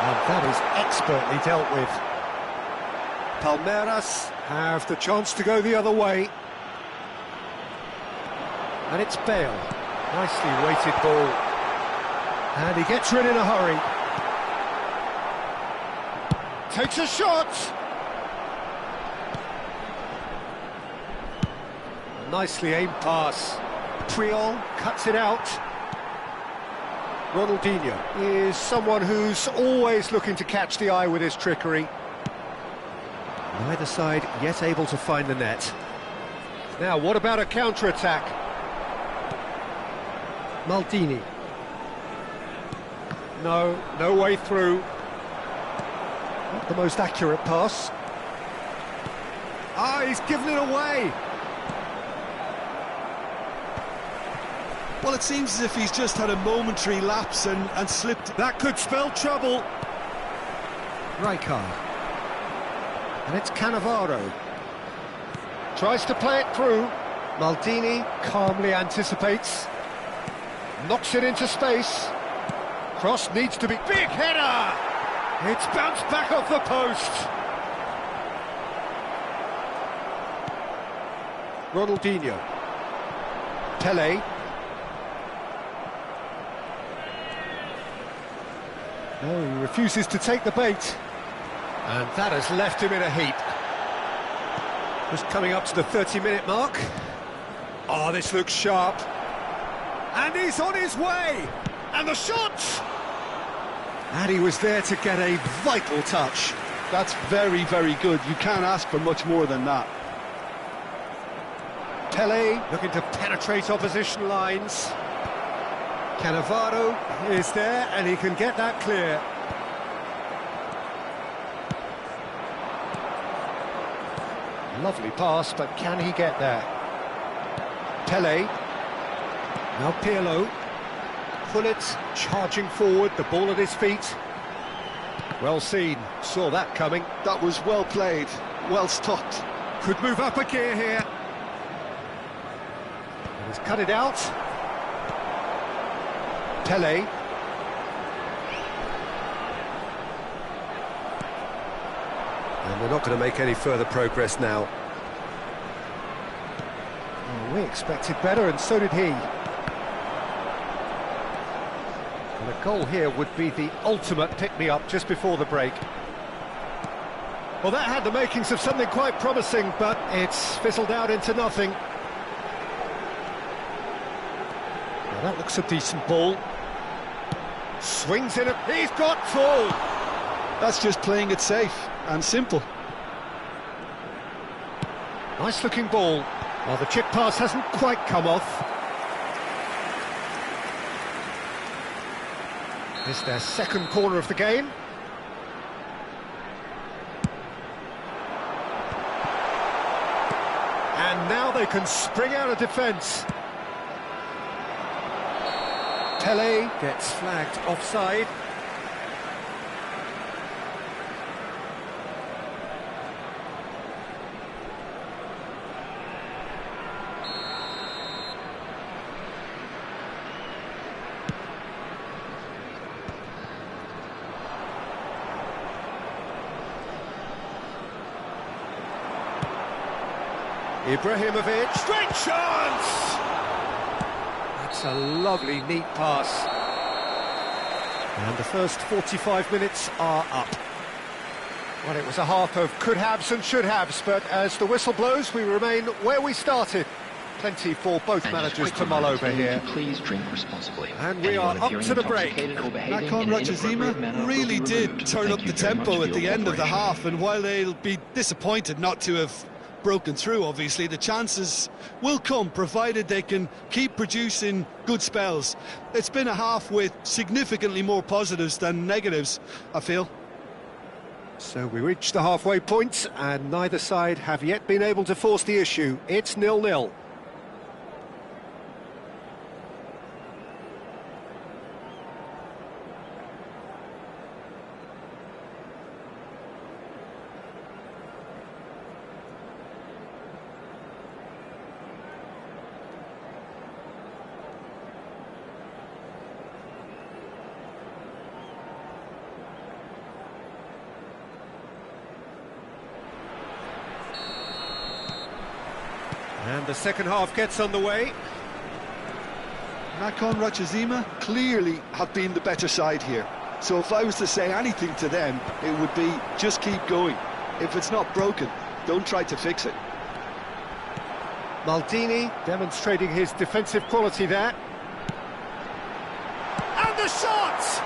And that is expertly dealt with. Palmeiras have the chance to go the other way. And it's Bale. Nicely weighted ball. And he gets rid in a hurry. Takes a shot! Nicely aimed pass. Puyol cuts it out. Ronaldinho is someone who's always looking to catch the eye with his trickery. Neither side yet able to find the net. Now, what about a counter-attack? Maldini. No way through. Not the most accurate pass. Ah, he's given it away.
Well, it seems as if he's just had a momentary lapse and slipped.
That could spell trouble. Rijkaard. And it's Cannavaro. Tries to play it through. Maldini calmly anticipates. Knocks it into space. Cross needs to be... Big header! It's bounced back off the post. Ronaldinho. Pelé. No, he refuses to take the bait. And that has left him in a heap. Just coming up to the 30-minute mark. Oh, this looks sharp. And he's on his way! And the shot! And he was there to get a vital touch.
That's very, very good. You can't ask for much more than that.
Pelé looking to penetrate opposition lines. Cannavaro is there, and he can get that clear. Lovely pass, but can he get there? Pelé. Now Pirlo. Bullet charging forward, the ball at his feet. Well seen, saw that coming.
That was well played, well stopped.
Could move up a gear here. He's cut it out. Pelé. And they're not going to make any further progress now. Well, we expected better, and so did he. And a goal here would be the ultimate pick-me-up just before the break. Well, that had the makings of something quite promising, but it's fizzled out into nothing. Well, that looks a decent ball. Swings in it, he's got full!
That's just playing it safe and simple.
Nice looking ball. Well, the chip pass hasn't quite come off. It's their second corner of the game. And now they can spring out of defence. Pele gets flagged offside. Ibrahimovic, great chance! That's a lovely, neat pass. And the first 45 minutes are up. Well, it was a half of could-haves and should-haves, but as the whistle blows, we remain where we started. Plenty for both managers to mull over here.
Please drink responsibly.
And we are up to the break.
Nakhon Ratchasima really did turn up the tempo at the end of the half, and while they'll be disappointed not to have broken through, obviously, the chances will come, provided they can keep producing good spells. It's been a half with significantly more positives than negatives, I feel.
So we reach the halfway point, and neither side have yet been able to force the issue. It's 0-0. And the second half gets underway.
Nakhon Ratchasima clearly have been the better side here. So if I was to say anything to them, it would be just keep going. If it's not broken, don't try to fix it.
Maldini demonstrating his defensive quality there. And the shot!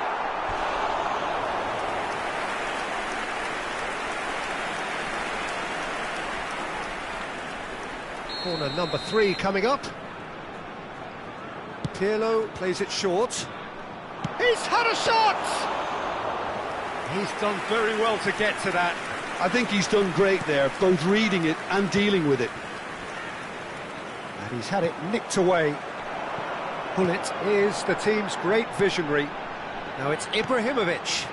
Corner number 3 coming up. Pirlo plays it short. He's had a shot! He's done very well to get to that.
I think he's done great there, both reading it and dealing with it.
And he's had it nicked away. Bullet is the team's great visionary. Now it's Ibrahimovic.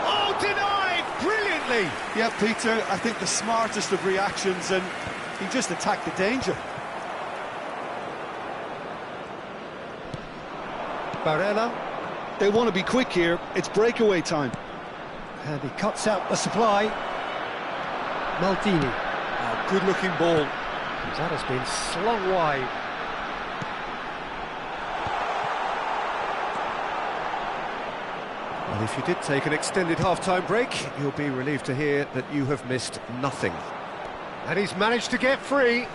Oh, denied! Brilliantly!
Yeah, Peter, I think the smartest of reactions, and he just attacked the danger.
Barella.
They want to be quick here, it's breakaway time.
And he cuts out the supply. Maldini. A good-looking ball. That has been slung wide. Well, if you did take an extended half-time break, you'll be relieved to hear that you have missed nothing. And he's managed to get free.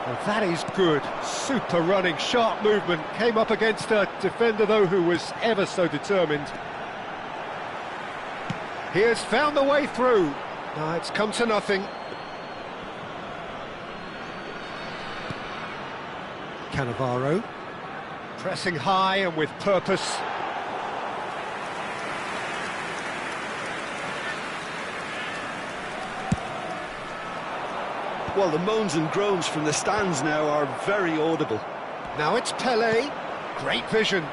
Well, that is good. Super running, sharp movement. Came up against a defender, though, who was ever so determined. He has found the way through. Now it's come to nothing. Cannavaro. Pressing high and with purpose.
Well, the moans and groans from the stands now are very audible.
Now it's Pele. Great vision.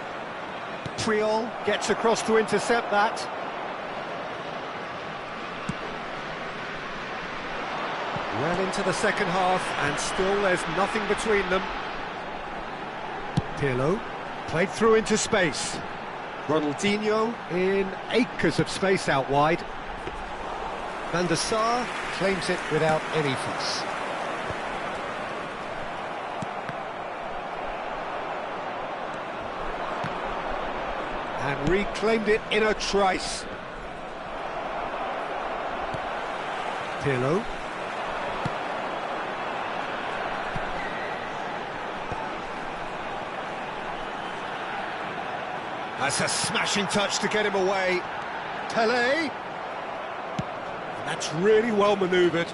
Puyol gets across to intercept that. Well into the second half, and still there's nothing between them. Pirlo played through into space. Ronaldinho in acres of space out wide. Van der Sar claims it without any fuss. and reclaimed it in a trice. Pirlo. That's a smashing touch to get him away. Pelé. That's really well manoeuvred.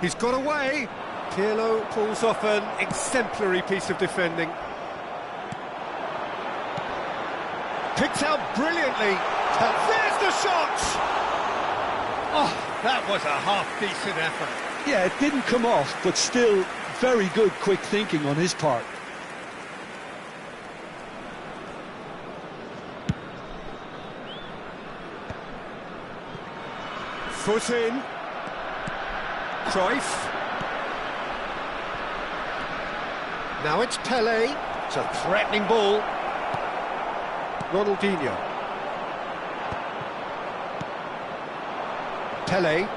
He's got away. Pirlo pulls off an exemplary piece of defending. Picked out brilliantly. There's the shot! Oh, that was a half-decent effort.
Yeah, it didn't come off, but still very good quick thinking on his part.
Foot in. Cruyff. Now it's Pelé. It's a threatening ball. Ronaldinho. Pelé.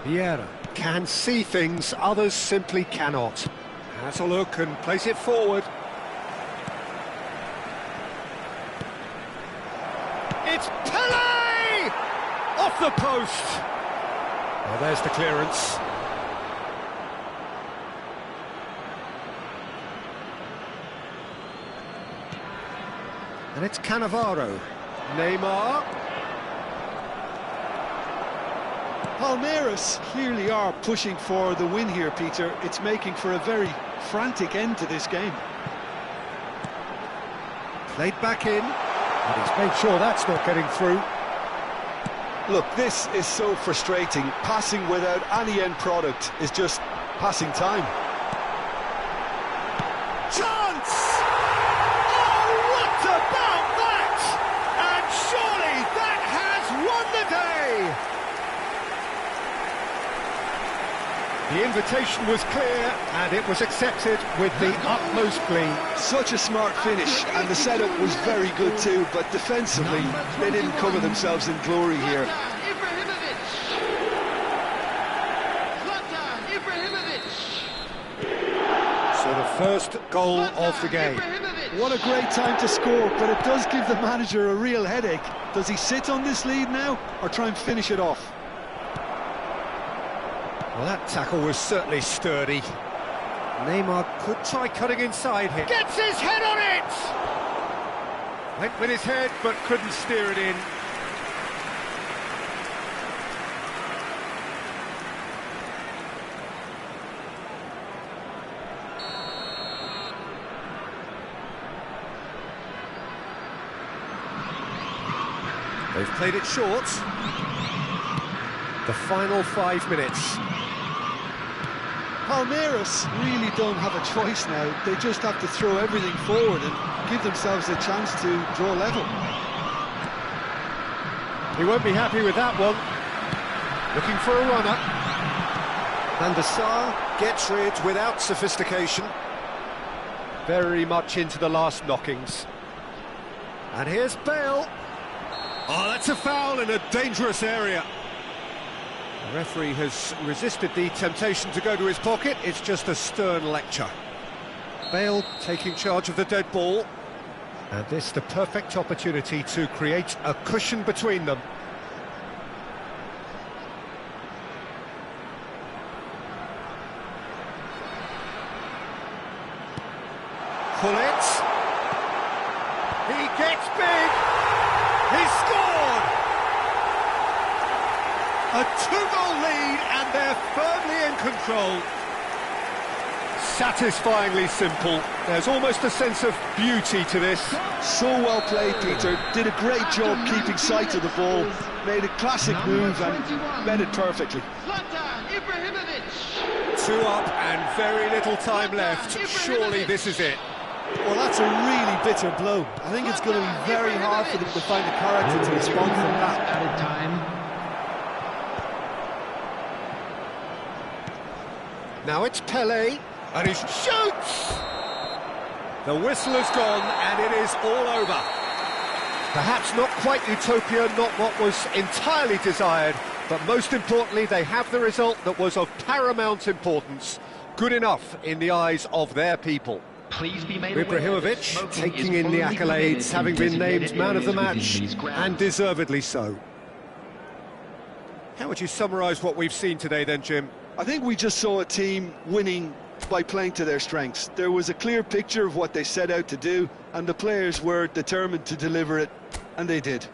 Vieira can see things others simply cannot. Has a look and plays it forward. It's Pelé! Off the post! Well, there's the clearance. And it's Cannavaro. Neymar.
Palmeiras clearly are pushing for the win here, Peter. It's making for a very frantic end to this game.
Played back in. And he's made sure that's not getting through.
Look, this is so frustrating. Passing without any end product is just passing time.
Chance! Oh, what about that? And surely that has won the day! The invitation was clear, and it was accepted with the utmost glee.
Such a smart finish, and the setup was very good too, but defensively, they didn't cover themselves in glory here.
So the first goal of the game.
What a great time to score, but it does give the manager a real headache. Does he sit on this lead now, or try and finish it off?
Well, that tackle was certainly sturdy. Neymar could try cutting inside here. Gets his head on it! Went with his head, but couldn't steer it in. They've played it short. The final 5 minutes.
Palmeiras really don't have a choice now. They just have to throw everything forward and give themselves a chance to draw level.
He won't be happy with that one. Looking for a runner. Van der Sar gets rid without sophistication. Very much into the last knockings. And here's Bale. Oh, that's a foul in a dangerous area. The referee has resisted the temptation to go to his pocket. It's just a stern lecture. Bale taking charge of the dead ball. And this the perfect opportunity to create a cushion between them. Pull it. He gets big. He's scored. A 2-goal lead, and they're firmly in control. Satisfyingly simple. There's almost a sense of beauty to this.
So well played, Peter. Did a great job keeping sight of the ball. Made a classic move and read it perfectly.
2 up and very little time left. Surely this is it.
Well, that's a really bitter blow. I think it's going to be very hard for them to find the character to respond from that.
Added time.
Now it's Pelé, and he shoots! The whistle has gone, and it is all over. Perhaps not quite utopia, not what was entirely desired, but most importantly, they have the result that was of paramount importance. Good enough in the eyes of their people.
Please be made aware that
Ibrahimovic
smoking
taking
is
in the
only permitted
accolades,
in
having been named
designated
man of the
areas within
match,
these grounds.
and deservedly so. How would you summarise what we've seen today then, Jim?
I think we just saw a team winning by playing to their strengths. There was a clear picture of what they set out to do, and the players were determined to deliver it, and they did.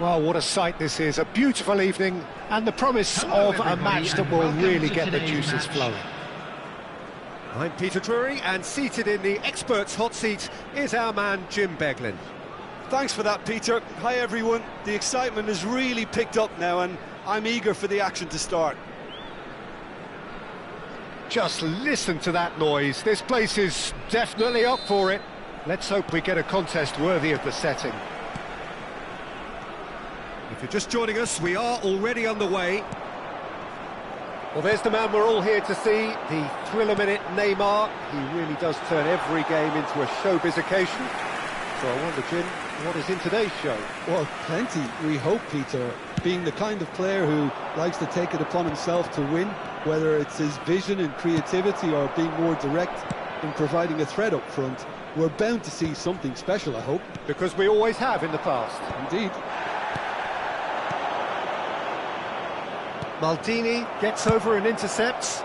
Well, what a sight this is, a beautiful evening, and the promise of a match that will really get the juices flowing. I'm Peter Drury, and seated in the experts' hot seat is our man Jim Beglin.
Thanks for that, Peter. Hi, everyone. The excitement has really picked up now, and I'm eager for the action to start.
Just listen to that noise. This place is definitely up for it. Let's hope we get a contest worthy of the setting. If you're just joining us, we are already underway. Well, there's the man we're all here to see, the thriller-minute Neymar. He really does turn every game into a showbiz occasion. So I wonder, Jim, what is in today's show?
Well, plenty, we hope, Peter. Being the kind of player who likes to take it upon himself to win, whether it's his vision and creativity or being more direct in providing a threat up front, we're bound to see something special, I hope.
Because we always have in the past.
Indeed.
Maldini gets over and intercepts.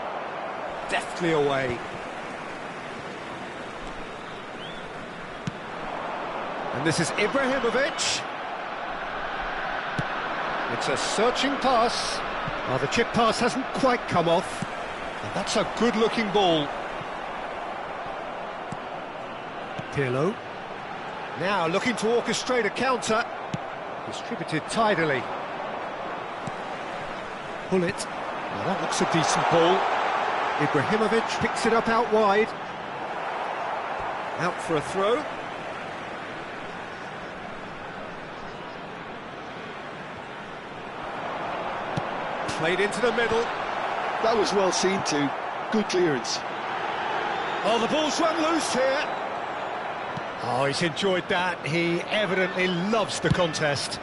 Deftly away. And this is Ibrahimovic. It's a searching pass. Well, the chip pass hasn't quite come off. And that's a good-looking ball. Pirlo. Now looking to orchestrate a counter. Distributed tidily. Pull it. Well, that looks a decent ball. Ibrahimovic picks it up out wide. Out for a throw. Played into the middle.
That was well seen too. Good clearance.
Oh, the ball's run loose here. Oh, he's enjoyed that. He evidently loves the contest.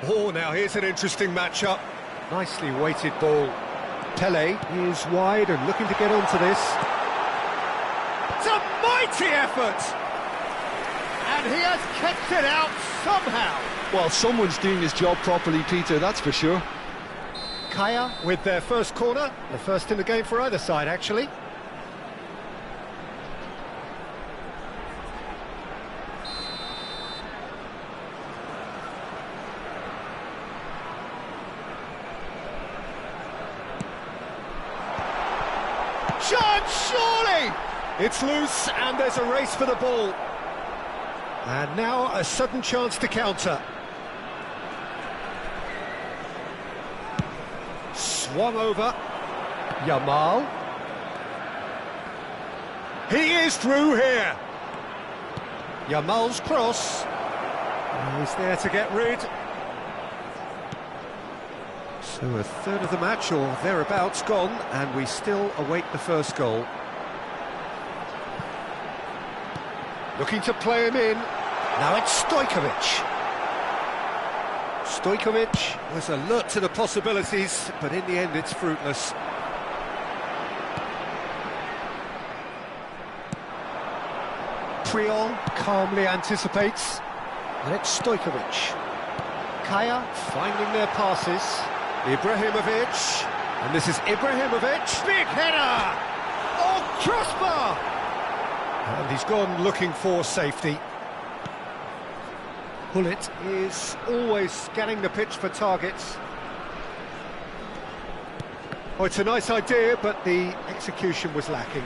Oh, now here's an interesting matchup. Nicely weighted ball. Pele is wide and looking to get onto this. It's a mighty effort! And he has kept it out somehow.
Well, someone's doing his job properly, Peter, that's for sure.
Kaya with their first corner. The first in the game for either side, actually. Chance, surely! It's loose, and there's a race for the ball. And now a sudden chance to counter. Swung over. Yamal. He is through here. Yamal's cross. He's there to get rid. So a third of the match, or thereabouts, gone, and we still await the first goal. Looking to play him in. Now it's Stojkovic. Stojkovic was alert to the possibilities, but in the end it's fruitless. Priol calmly anticipates. And it's Stojkovic. Kaya finding their passes. Ibrahimovic, and this is Ibrahimovic, big header! Oh, crossbar! And he's gone looking for safety. Pullet is always scanning the pitch for targets. Oh, it's a nice idea, but the execution was lacking.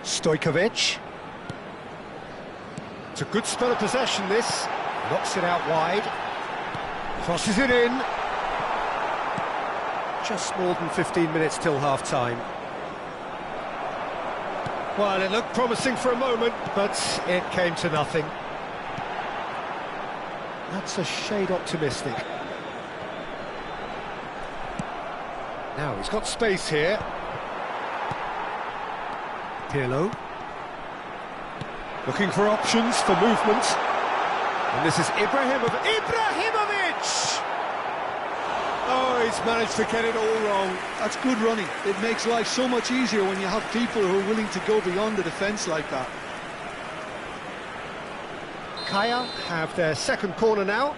Stojkovic. It's a good spell of possession, this. Knocks it out wide. Crosses it in. Just more than 15 minutes till half-time. Well, it looked promising for a moment, but it came to nothing. That's a shade optimistic. Now, he's got space here. Pirlo. Looking for options for movement. And this is Ibrahimovic. Oh, he's managed to get it all wrong.
That's good running. It makes life so much easier when you have people who are willing to go beyond the defence like that.
Kaya have their second corner now.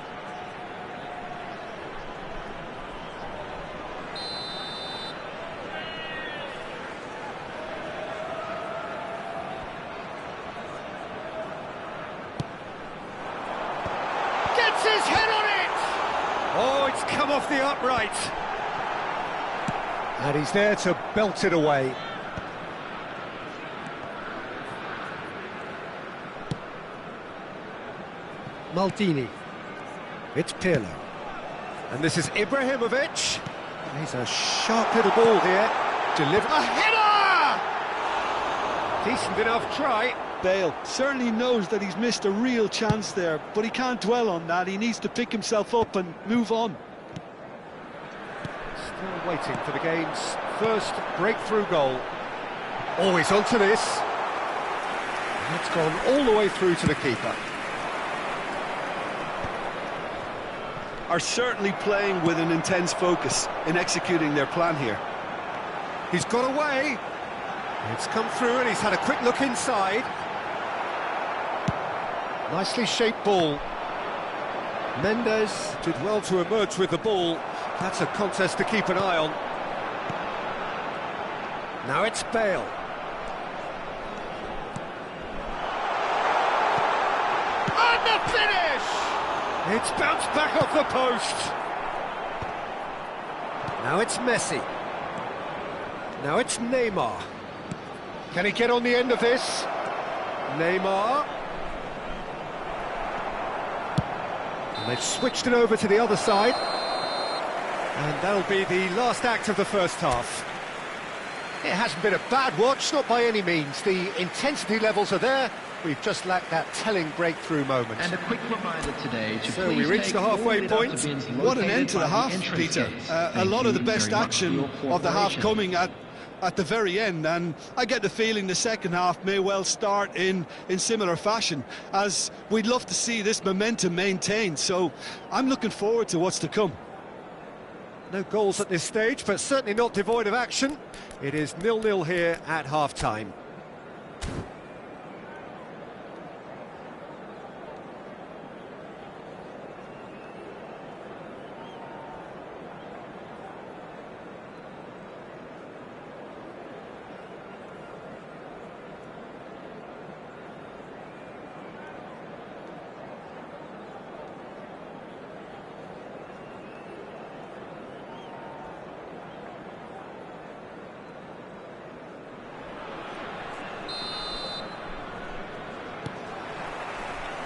come off the upright. And he's there to belt it away. Maldini. It's Pirlo. And this is Ibrahimovic. He's a sharp little ball here. Deliver a header! Decent enough try.
Bale certainly knows that he's missed a real chance there, but he can't dwell on that. He needs to pick himself up and move on.
Still waiting for the game's first breakthrough goal. Oh, he's onto this. And it's gone all the way through to the keeper.
Are certainly playing with an intense focus in executing their plan here.
He's got away. It's come through and he's had a quick look inside. Nicely shaped ball. Mendes did well to emerge with the ball. That's a contest to keep an eye on. Now it's Bale. And the finish! It's bounced back off the post. Now it's Messi. Now it's Neymar. Can he get on the end of this? Neymar. And they've switched it over to the other side. And that'll be the last act of the first half. It hasn't been a bad watch, not by any means. The intensity levels are there. We've just lacked that telling breakthrough moment.
And a quick reminder today to
So we reached the halfway point.
What an end to the half, Peter. A lot of the best action of the half coming at the very end, and I get the feeling the second half may well start in similar fashion, as we'd love to see this momentum maintained. So I'm looking forward to what's to come.
No goals at this stage, but certainly not devoid of action. It is 0-0 here at half-time.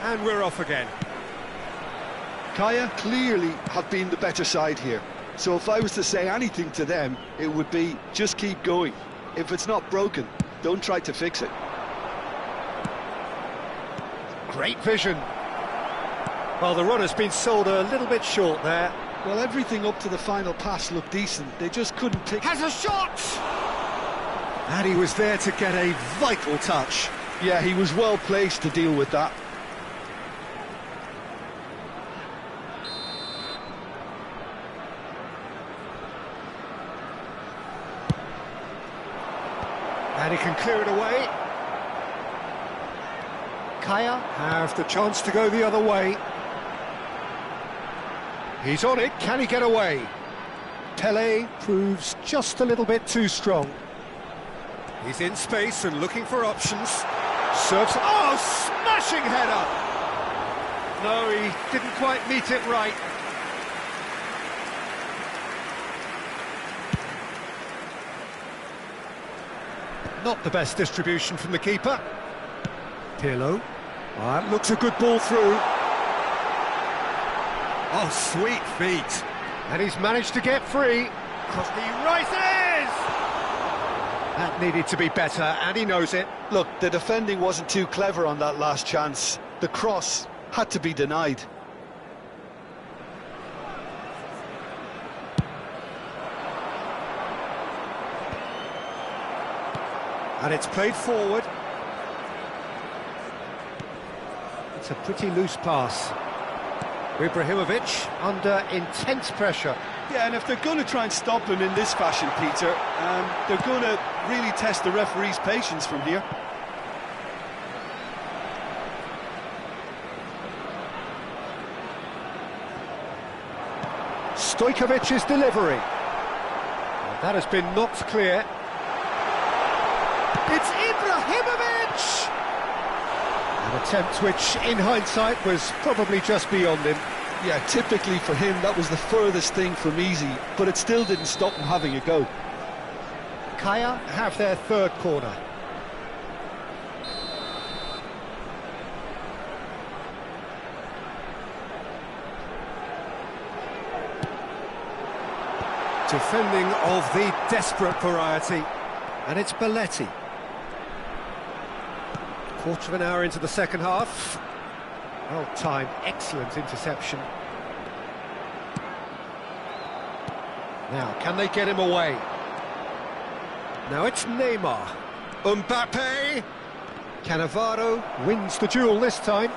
And we're off again.
Kaya clearly have been the better side here. So if I was to say anything to them, it would be just keep going. If it's not broken, don't try to fix it.
Great vision. Well, the runner's been sold a little bit short there.
Well, everything up to the final pass looked decent. They just couldn't pick...
Has a shot! And he was there to get a vital touch.
Yeah, he was well placed to deal with that.
And he can clear it away. Kaya have the chance to go the other way. He's on it, can he get away? Pele proves just a little bit too strong. He's in space and looking for options. Serves, oh, smashing header! No, he didn't quite meet it right. Not the best distribution from the keeper. Pirlo. That looks a good ball through. Oh, sweet feet. And he's managed to get free. Crosby rises! That needed to be better, and he knows it.
Look, the defending wasn't too clever on that last chance. The cross had to be denied.
And it's played forward. It's a pretty loose pass. Ibrahimovic under intense pressure.
Yeah, and if they're going to try and stop him in this fashion, Peter, they're going to really test the referee's patience from here.
Stojkovic's delivery. And that has been knocked clear. It's Ibrahimovic! An attempt which, in hindsight, was probably just beyond him.
Yeah, typically for him, that was the furthest thing from easy, but it still didn't stop him having a go.
Kaya have their third corner. Defending of the desperate variety, and it's Belletti. Quarter of an hour into the second half. Well timed, excellent interception. Now, can they get him away? Now it's Neymar. Mbappe! Cannavaro wins the duel this time.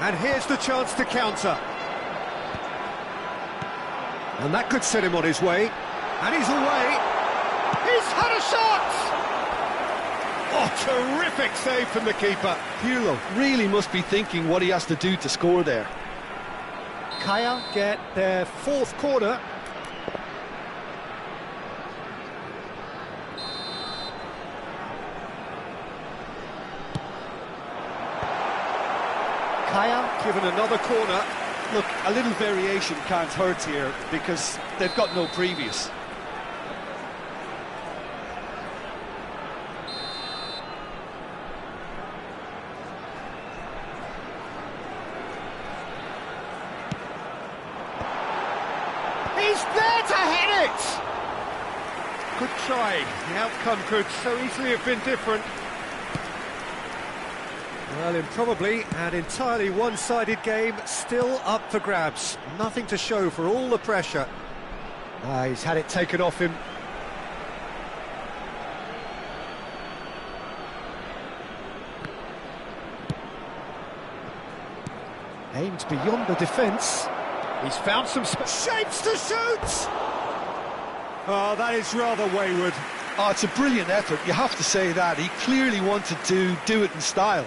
And here's the chance to counter. And that could set him on his way. And he's away. He's had a shot! Oh, terrific save from the keeper.
Pirlo really must be thinking what he has to do to score there.
Kaya get their fourth corner. Kaya given another corner.
Look, a little variation can't hurt here because they've got no previous.
He's there to hit it! Good try. The outcome could so easily have been different. Well, improbably, an entirely one-sided game, still up for grabs. Nothing to show for all the pressure. He's had it taken off him. Aimed beyond the defence. He's found some shapes to shoot! Oh, that is rather wayward.
Oh, it's a brilliant effort, you have to say that. He clearly wanted to do it in style.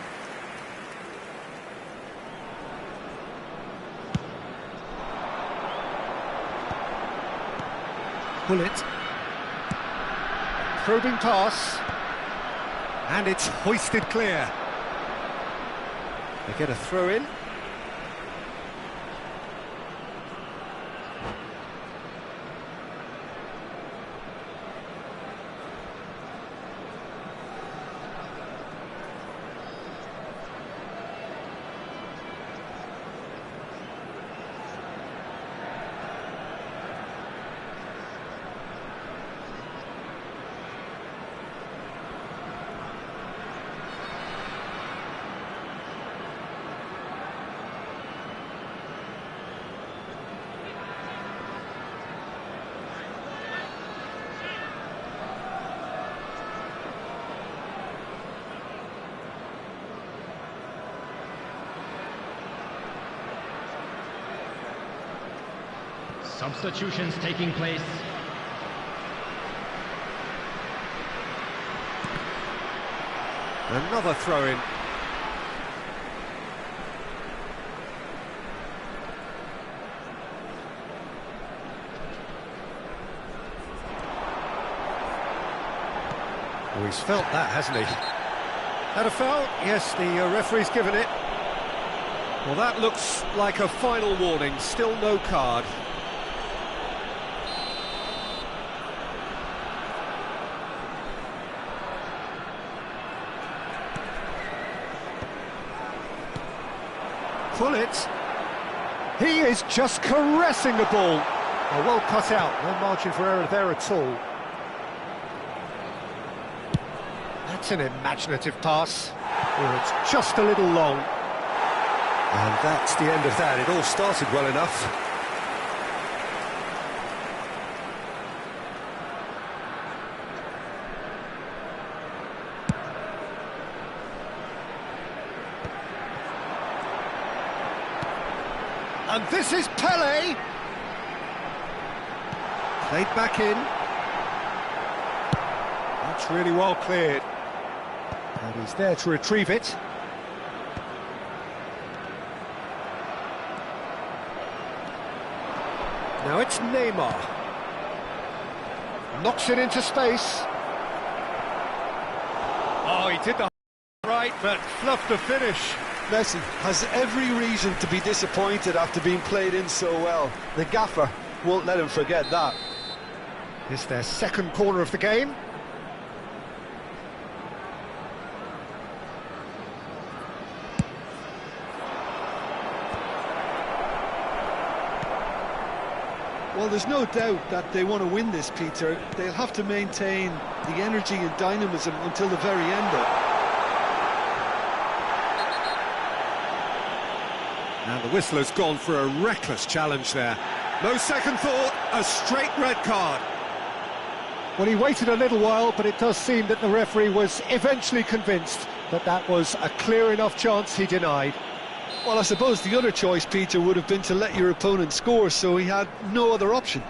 Bullet. Probing pass. And it's hoisted clear. They get a throw in.
Substitutions taking place.
Another throw-in. Oh, he's felt that, hasn't he? Had a foul? Yes, the referee's given it. Well, that looks like a final warning. Still no card. Bullet. He is just caressing the ball. Oh, well cut out, no margin for error there at all. That's an imaginative pass. Oh, it's just a little long. And that's the end of that. It all started well enough. And this is Pele. Played back in. That's really well cleared. And he's there to retrieve it. Now it's Neymar. Knocks it into space. Oh, he did the right, but fluffed the finish.
Messi has every reason to be disappointed after being played in so well. The gaffer won't let him forget that.
It's their second corner of the game.
Well, there's no doubt that they want to win this, Peter. They'll have to maintain the energy and dynamism until the very end, though.
And the whistle has gone for a reckless challenge there. No second thought, a straight red card.
Well, he waited a little while, but it does seem that the referee was eventually convinced that that was a clear enough chance he denied.
Well, I suppose the other choice, Peter, would have been to let your opponent score, so he had no other option.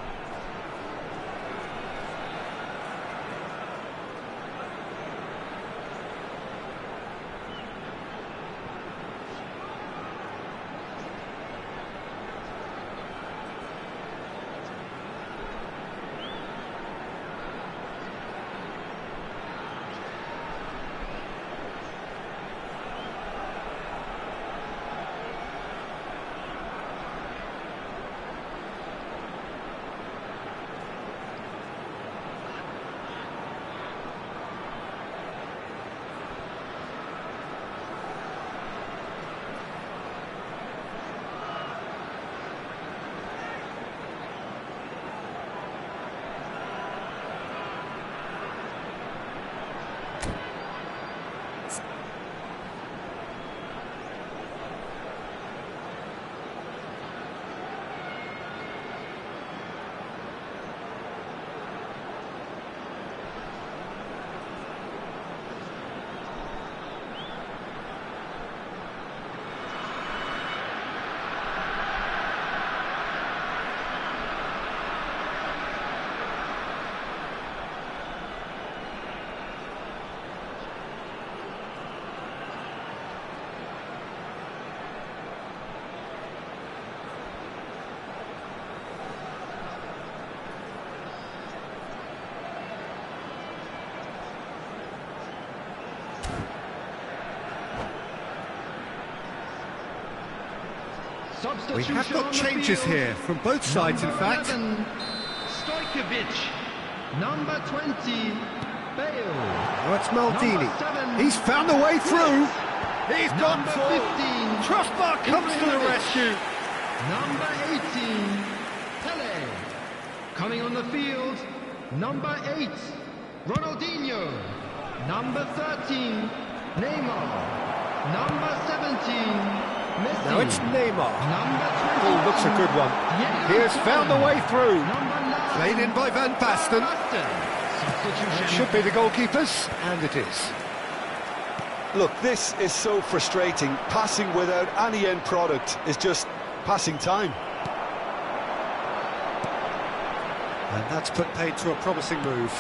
We have got changes here from both sides, in fact.
Stojkovic, number 20, Bale.
Oh, it's Maldini. He's found a way through. He's gone
Number
for
15,
Crossbar comes to the
Ibrahimovic.
rescue.
Number 18, Pele. Coming on the field, number 8, Ronaldinho. Number 13, Neymar. Number 17, Messi.
Now it's Neymar.
Number 21,
Oh, looks a good one. He has found a way through.
Number 9,
Played in by Van Basten.
Substitution.
It should be the goalkeepers, and it is.
Look, this is so frustrating. Passing without any end product is just passing time.
And that's put paid to a promising move.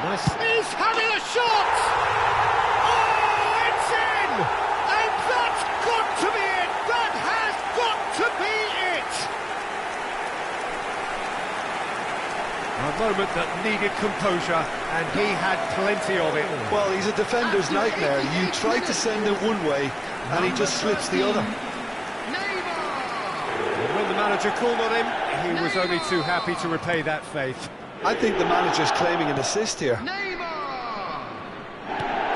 Nice.
He's having a shot! Oh, it's in! And that's got to be it! That has got to be it!
A moment that needed composure, and he had plenty of it.
Well, he's a defender's nightmare. You try to send it one way, and he just slips the other.
And when the manager called on him, he was only too happy to repay that faith.
I think the manager's claiming an assist here.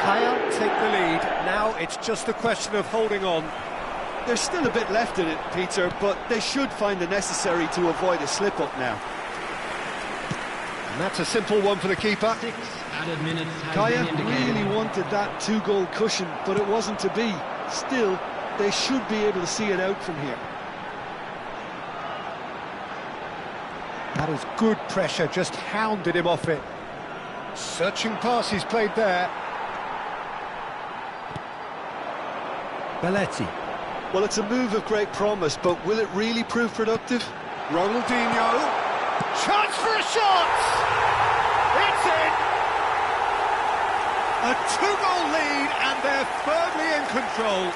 Kaya take the lead. Now it's just a question of holding on.
There's still a bit left in it, Peter, but they should find the necessary to avoid a slip-up now.
And that's a simple one for the keeper.
6 added minutes has
Kaya
been indicated.
really wanted that two-goal cushion, but it wasn't to be. Still, they should be able to see it out from here.
That is good pressure, just hounded him off it. Searching pass he's played there. Belletti.
Well, it's a move of great promise, but will it really prove productive?
Ronaldinho.
Chance for a shot! It's in!
A two-goal lead, and they're firmly in control.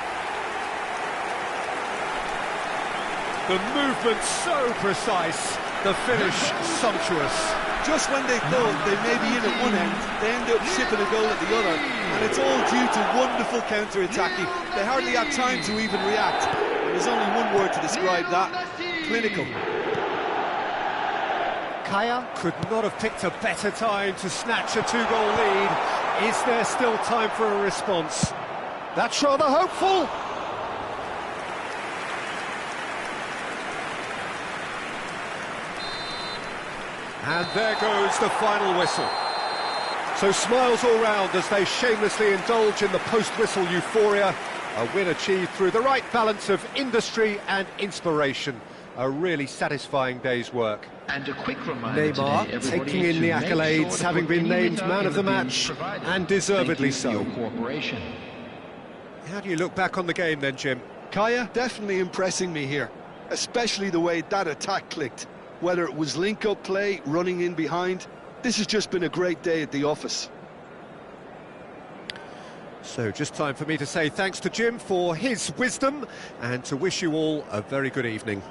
The movement so precise, the finish sumptuous.
just when they thought they may be in at one end, they end up shipping a goal at the other, and it's all due to wonderful counter-attacking. They hardly had time to even react. There's only one word to describe that: clinical.
Kaya could not have picked a better time to snatch a two-goal lead. Is there still time for a response? That's rather hopeful. And there goes the final whistle. So smiles all round as they shamelessly indulge in the post-whistle euphoria. A win achieved through the right balance of industry and inspiration. A really satisfying day's work.
And a quick reminder
Neymar
today,
taking in the accolades, having been named man of the match, and deservedly so. How do you look back on the game then, Jim?
Kaya definitely impressing me here, especially the way that attack clicked. Whether it was link-up play, running in behind, this has just been a great day at the office.
So just time for me to say thanks to Jim for his wisdom and to wish you all a very good evening.